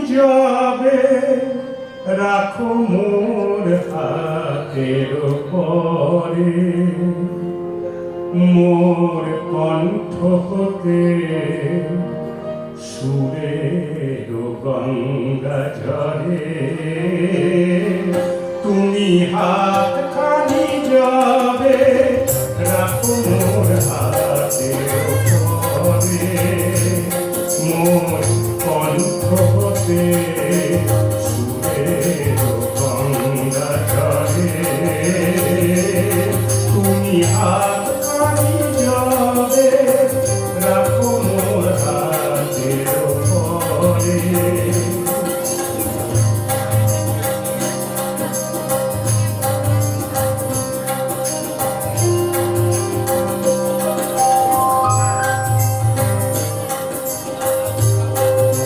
যাবে রাখো মোর হাতের পরে মোর কণ্ঠ হতে সুরের গঙ্গা ঝরে তুমি হাত খানি যাবে রাখো মোর হাতের পরে মোর কণ্ঠ হতে সুরের গঙ্গা ঝরে তুমি হাত খানি যাবে রাখো মোর হাতের পরে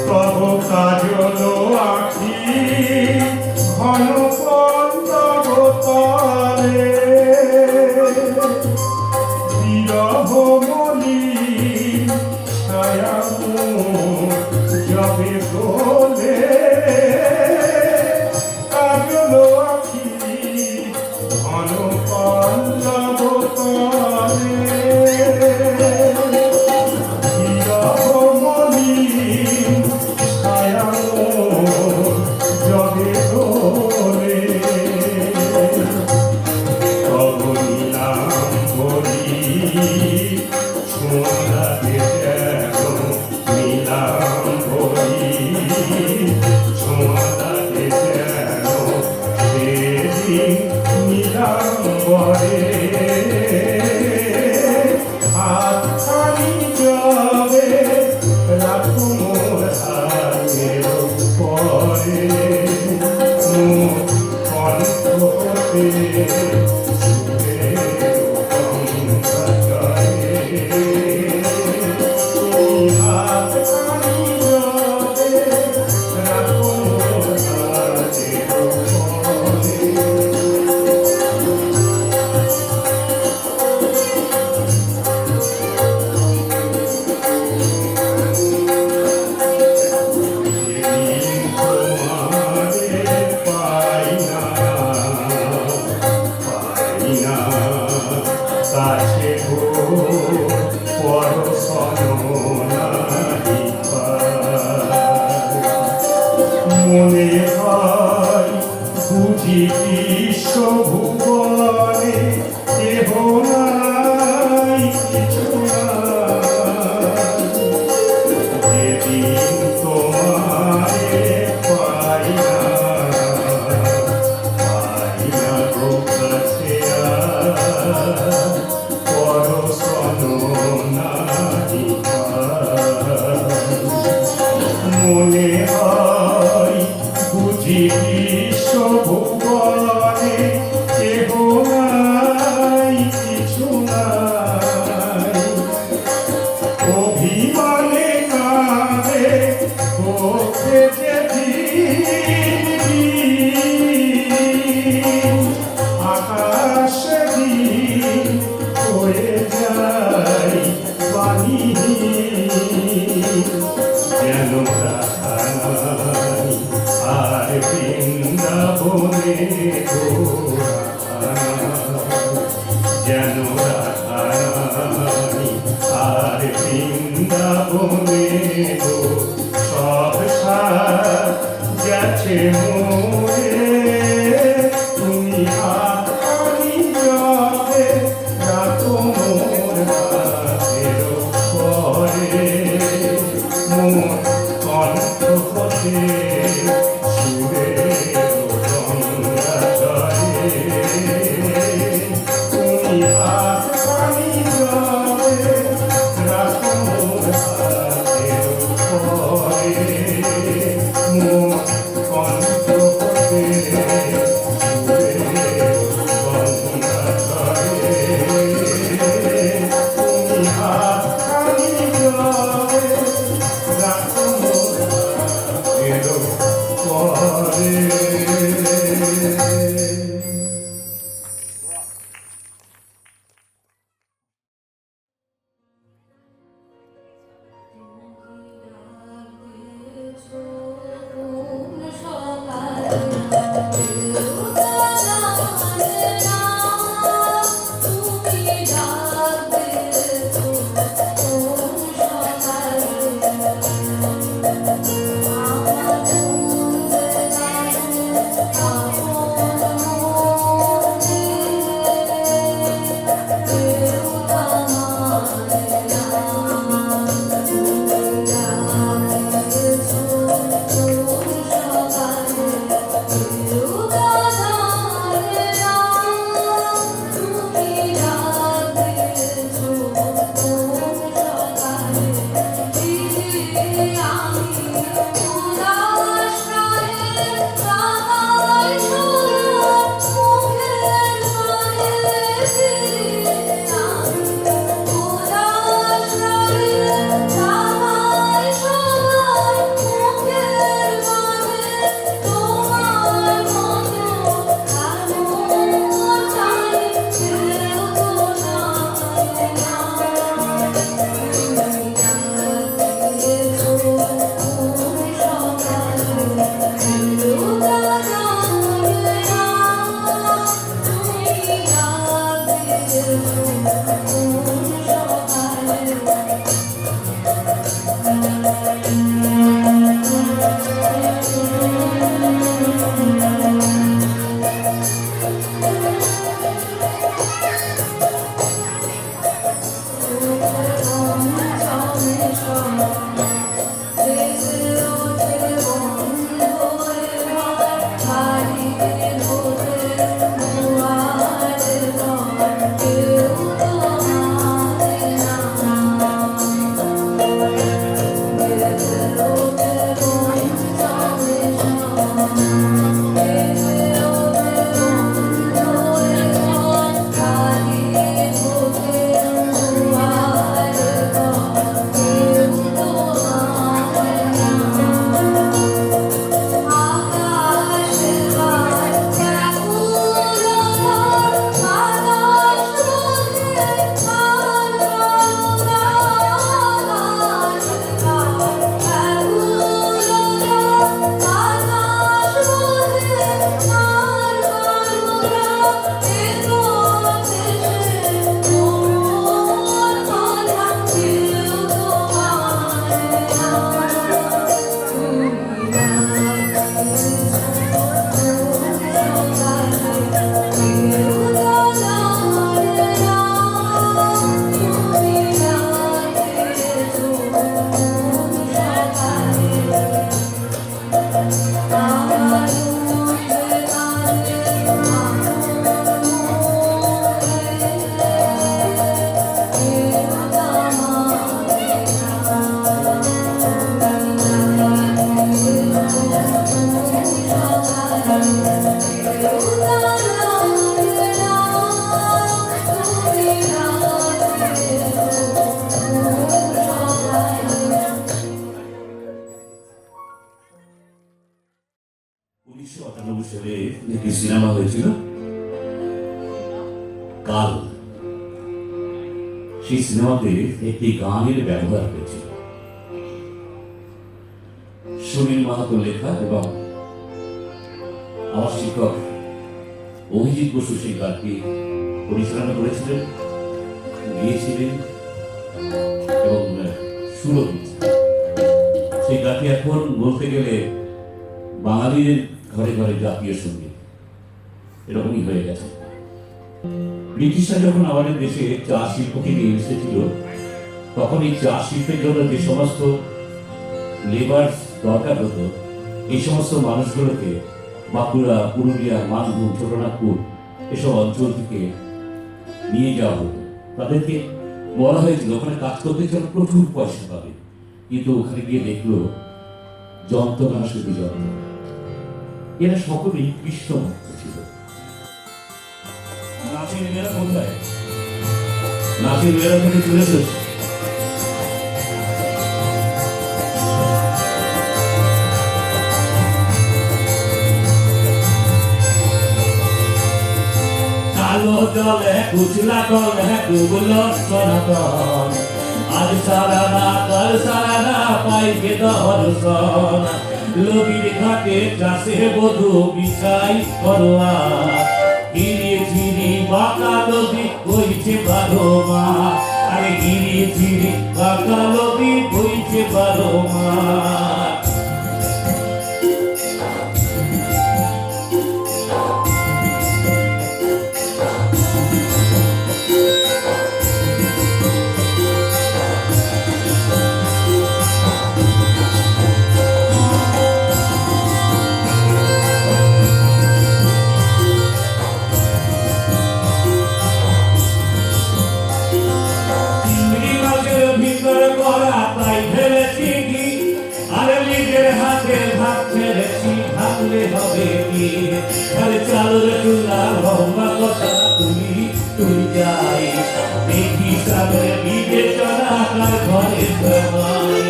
তব কাজল আখি ঘন পল্লব তলে বিরহ মলি ছায়া যাবে বলে কাজল আখি ঘন পল্লব তলে হাত খালি যাবে রাখো মোর হাতের পরে মোর কণ্ঠ হতে সুরের গঙ্গা ঝরে তুমি হাত খালি যাবে রাখো মোর হাতের পরে মনে হয় বুঝি বিশ্ব ভুবনে কেহ নাই কিছু নাই যেদিন তোমারে পাই না গো কাছে পরশন নাহি মনে হয় বুঝি বিশ্ব ভুবনে কেহ নাই কিছু নাই অভিমানে কাঁদে ওঠে যেদিন আকাশ দিন হয়ে যায় বাণী যেন রাখা নাই আর বৃন্দাবনে যেন রাখা নাই আর বৃন্দাবনে সব সার গেছে মোরে তুমি হাত খালি যাবে রাখো মোর হাতের পরে মোর কণ্ঠ হতে সুরের গঙ্গা ঝরে তুমি হাত খালি যাবে রাখো মোর হাতের পরে মোর কণ্ঠ হতে সুরের গঙ্গা ঝরে তুমি হাত খালি যাবে রাখো মোর হাতের পরে ও সালে একটি সিনেমা হয়েছিল কাল। সেই সিনেমাতে একটি গানের ব্যবহার হয়েছিল, সুনীল মাহাতো লেখা, এবং আমার শিক্ষক অভিজিৎ বসু সেই গানটি পরিচালনা করেছিলেন, গিয়েছিলেন এবং সুরও দিয়েছিলেন। সেই গানটি এখন বলতে গেলে বাঙালির ঘরে ঘরে জাতীয় সঙ্গীত এরকমই হয়ে গেছে। ব্রিটিশরা যখন আমাদের দেশে চা শিল্পকে নিয়ে এসেছিল, তখন এই চা শিল্পের জন্য যে সমস্ত লেবার দরকার হতো, এই সমস্ত মানুষগুলোকে বাঁকুড়া, পুরুলিয়া, মানভূম, ছোটনাগপুর এসব অঞ্চল থেকে নিয়ে যাওয়া হতো। তাদেরকে বলা হয়েছিল ওখানে কাজ করতে চান প্রচুর পয়সা পাবে, কিন্তু ওখানে গিয়ে দেখলো যন্ত্রণা, শুধু যন্ত্রণা। এরা সকলেই কৃষ্ণ ভক্ত ছিল। নাচের মেয়েরা কোথায়? নাচের মেয়েরা থেকে চলে এসেছে। কালো জলে কুচলা কলে ডুবলো সনাতন, আজ সারা না কাল সারা না পাইবে দর্শন। নদীর ঘাটে চাষে বধু বিছাই করোয়া, গিরি ঝিরি বাঁকা নদী বইছে 12 মাস। আরে গিরি ঝিরি বাঁকা নদী বইছে 12 মাস। চালুর চুলা লম্বা কথা তুমি তুই যাই দেখি সাগরে বিবেচনা কার ঘরে সবাই।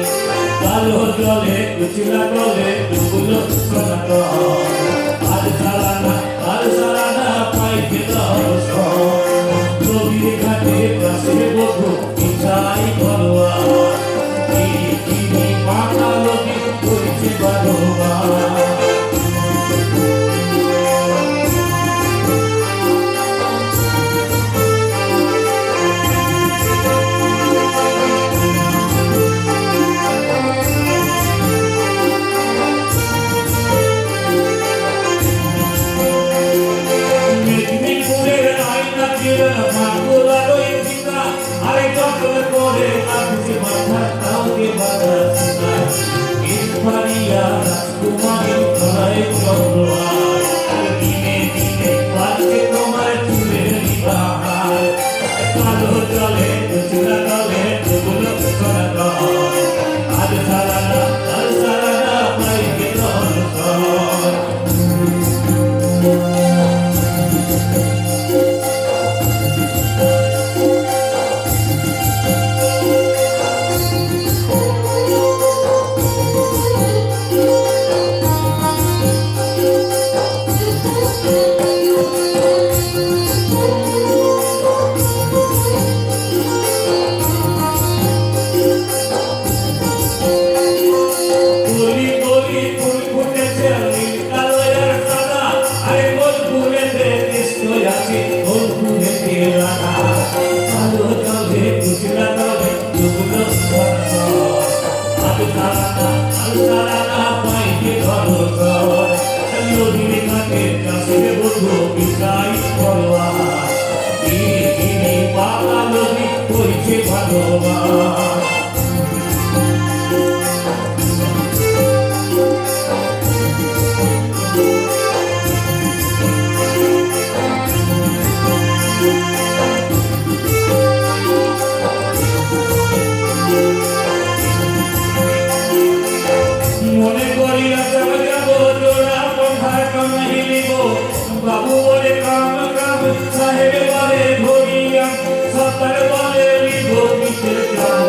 কালো জলে কুচলা কলে ডুবলো সনাতন, আজ সারানা আর সারানা পাইবে দর্শন। নদীর ঘাটে কাছে বধু বিছাই করোয়া, তিনি মাথা নদী করেছে 12 মাস। গো বিকাই পরোয়ার ধীরে ধীরে পাতা নদী হয়েছে ভালোবাস মনে করি যাব যাব জোড়া কোথায় কমাইলিব বাবু বলে কাম কাম সাহেব বলে ধরিয়া সরকার বলে লিব কিসের কাম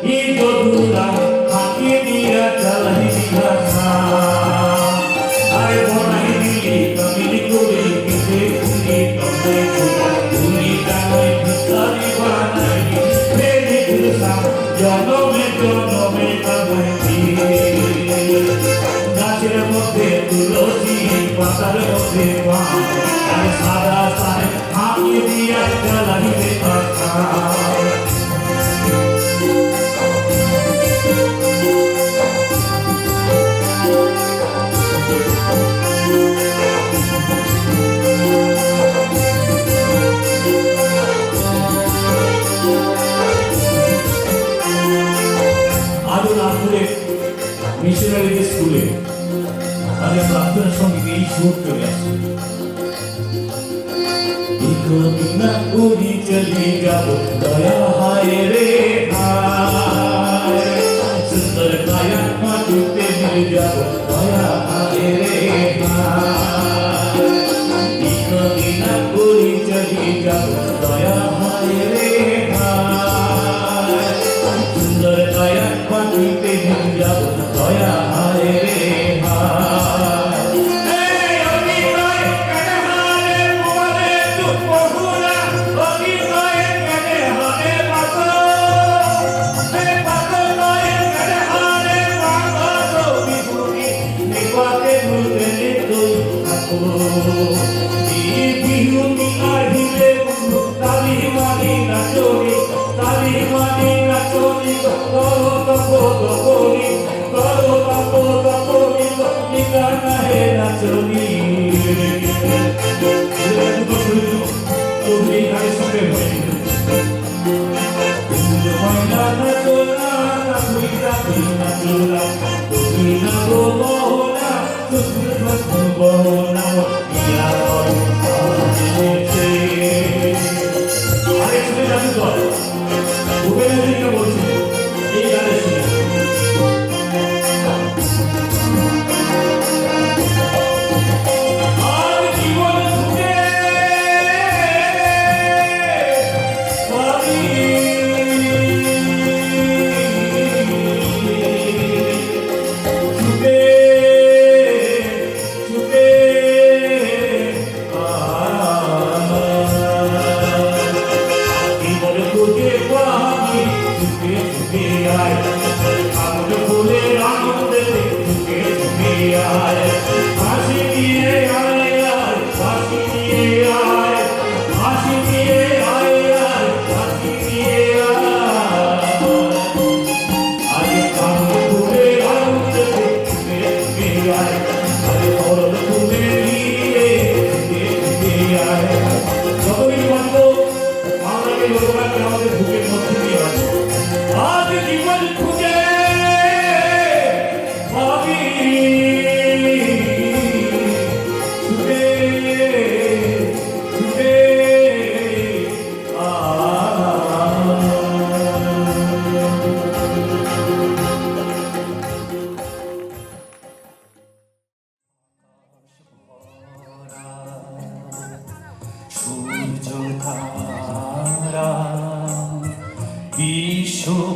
ই যদুরা হাঁকি দিয়া চালাই দিঘা আরে বনাই দিলি কামিলি করে কিসে খুলি তবে তুমি জানাই ভিতরি বানাই প্রেমে ঘুরসাম জনমে জনমে কামাই গাছের মধ্যে তুলসী পাতার মধ্যে পান আর সাদা সারে হাঁকি দিয়া চালাইতে কথা আরো রাত্রে মিশনারি স্কুলে তাদের প্রার্থনার সঙ্গে এই সুর চলে আসছে বিনা করি চলি যাব দয়া হায় রে হায় সুন্দর কায়া মাটিতে মিলে যাব দয়া হায় রে হায় বিনা করি চলি যাব দয়া হায় রে হায় সুন্দর কায়া মাটিতে মিলে যাব দয়া হায় রে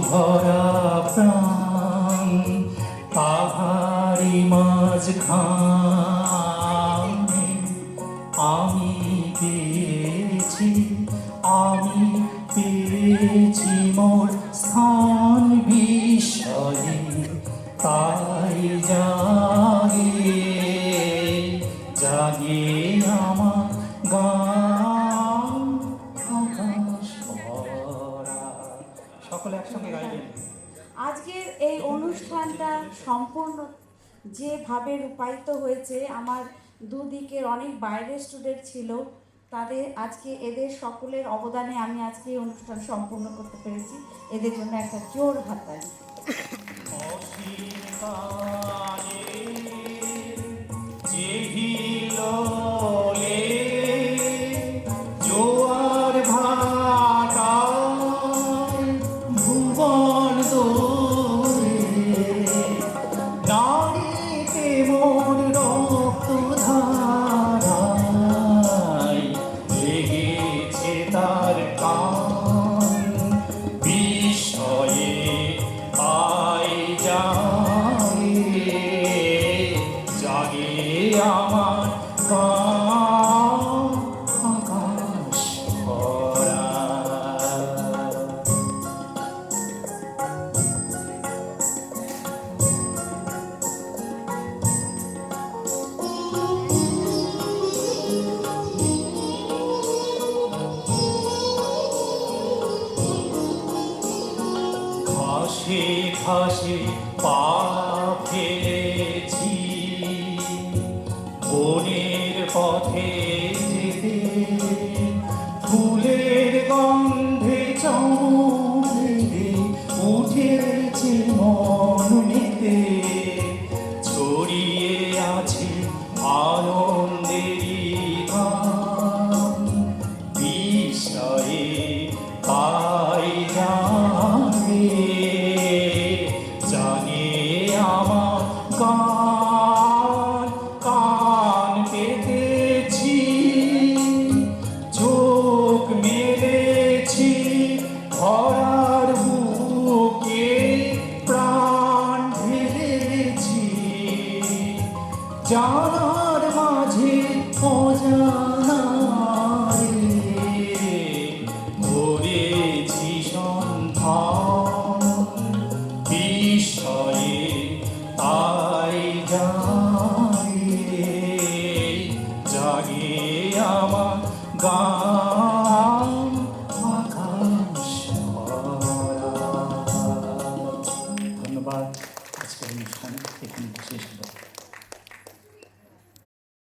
ভরা প্রাণ পাহাড়ি মাঝখানে আমি পেয়েছি মোর স্থান বিষয়ে তাই জাগে আমার গান আকাশ ভরা। সকলে একসঙ্গে গাইবেন। আজকের এই অনুষ্ঠানটা সম্পূর্ণ যেভাবে রূপায়িত হয়েছে আমার দুদিকের অনেক বাইরের স্টুডেন্ট ছিল, তাদের আজকে এদের সকলের অবদানে আমি আজকে এই অনুষ্ঠান সম্পূর্ণ করতে পেরেছি। এদের জন্য একটা জোর হাততালি। জোয়ার ভাটা ভুবন দোলে নারীতে মোর রক্ত ধারায় লেগেছে তার কান বিষয়ে আই জাগে জাগে আমার আকাশ ভরা। ঘাসে ঘাসে পা ফেলেছি বনের পথে যেতে, ফুলের গন্ধে চমকে উঠেছে মন মেতে, ছড়িয়ে আছে আনন্দেরই গান বিষয়ে পাই জাগে জাগে আমার কান কান পেতেছি চোখ মেলেছি ধরার বুকে প্রাণ ঢেলেছি জানার মাঝে অজানা রে ভরেছি সন্ধ্যা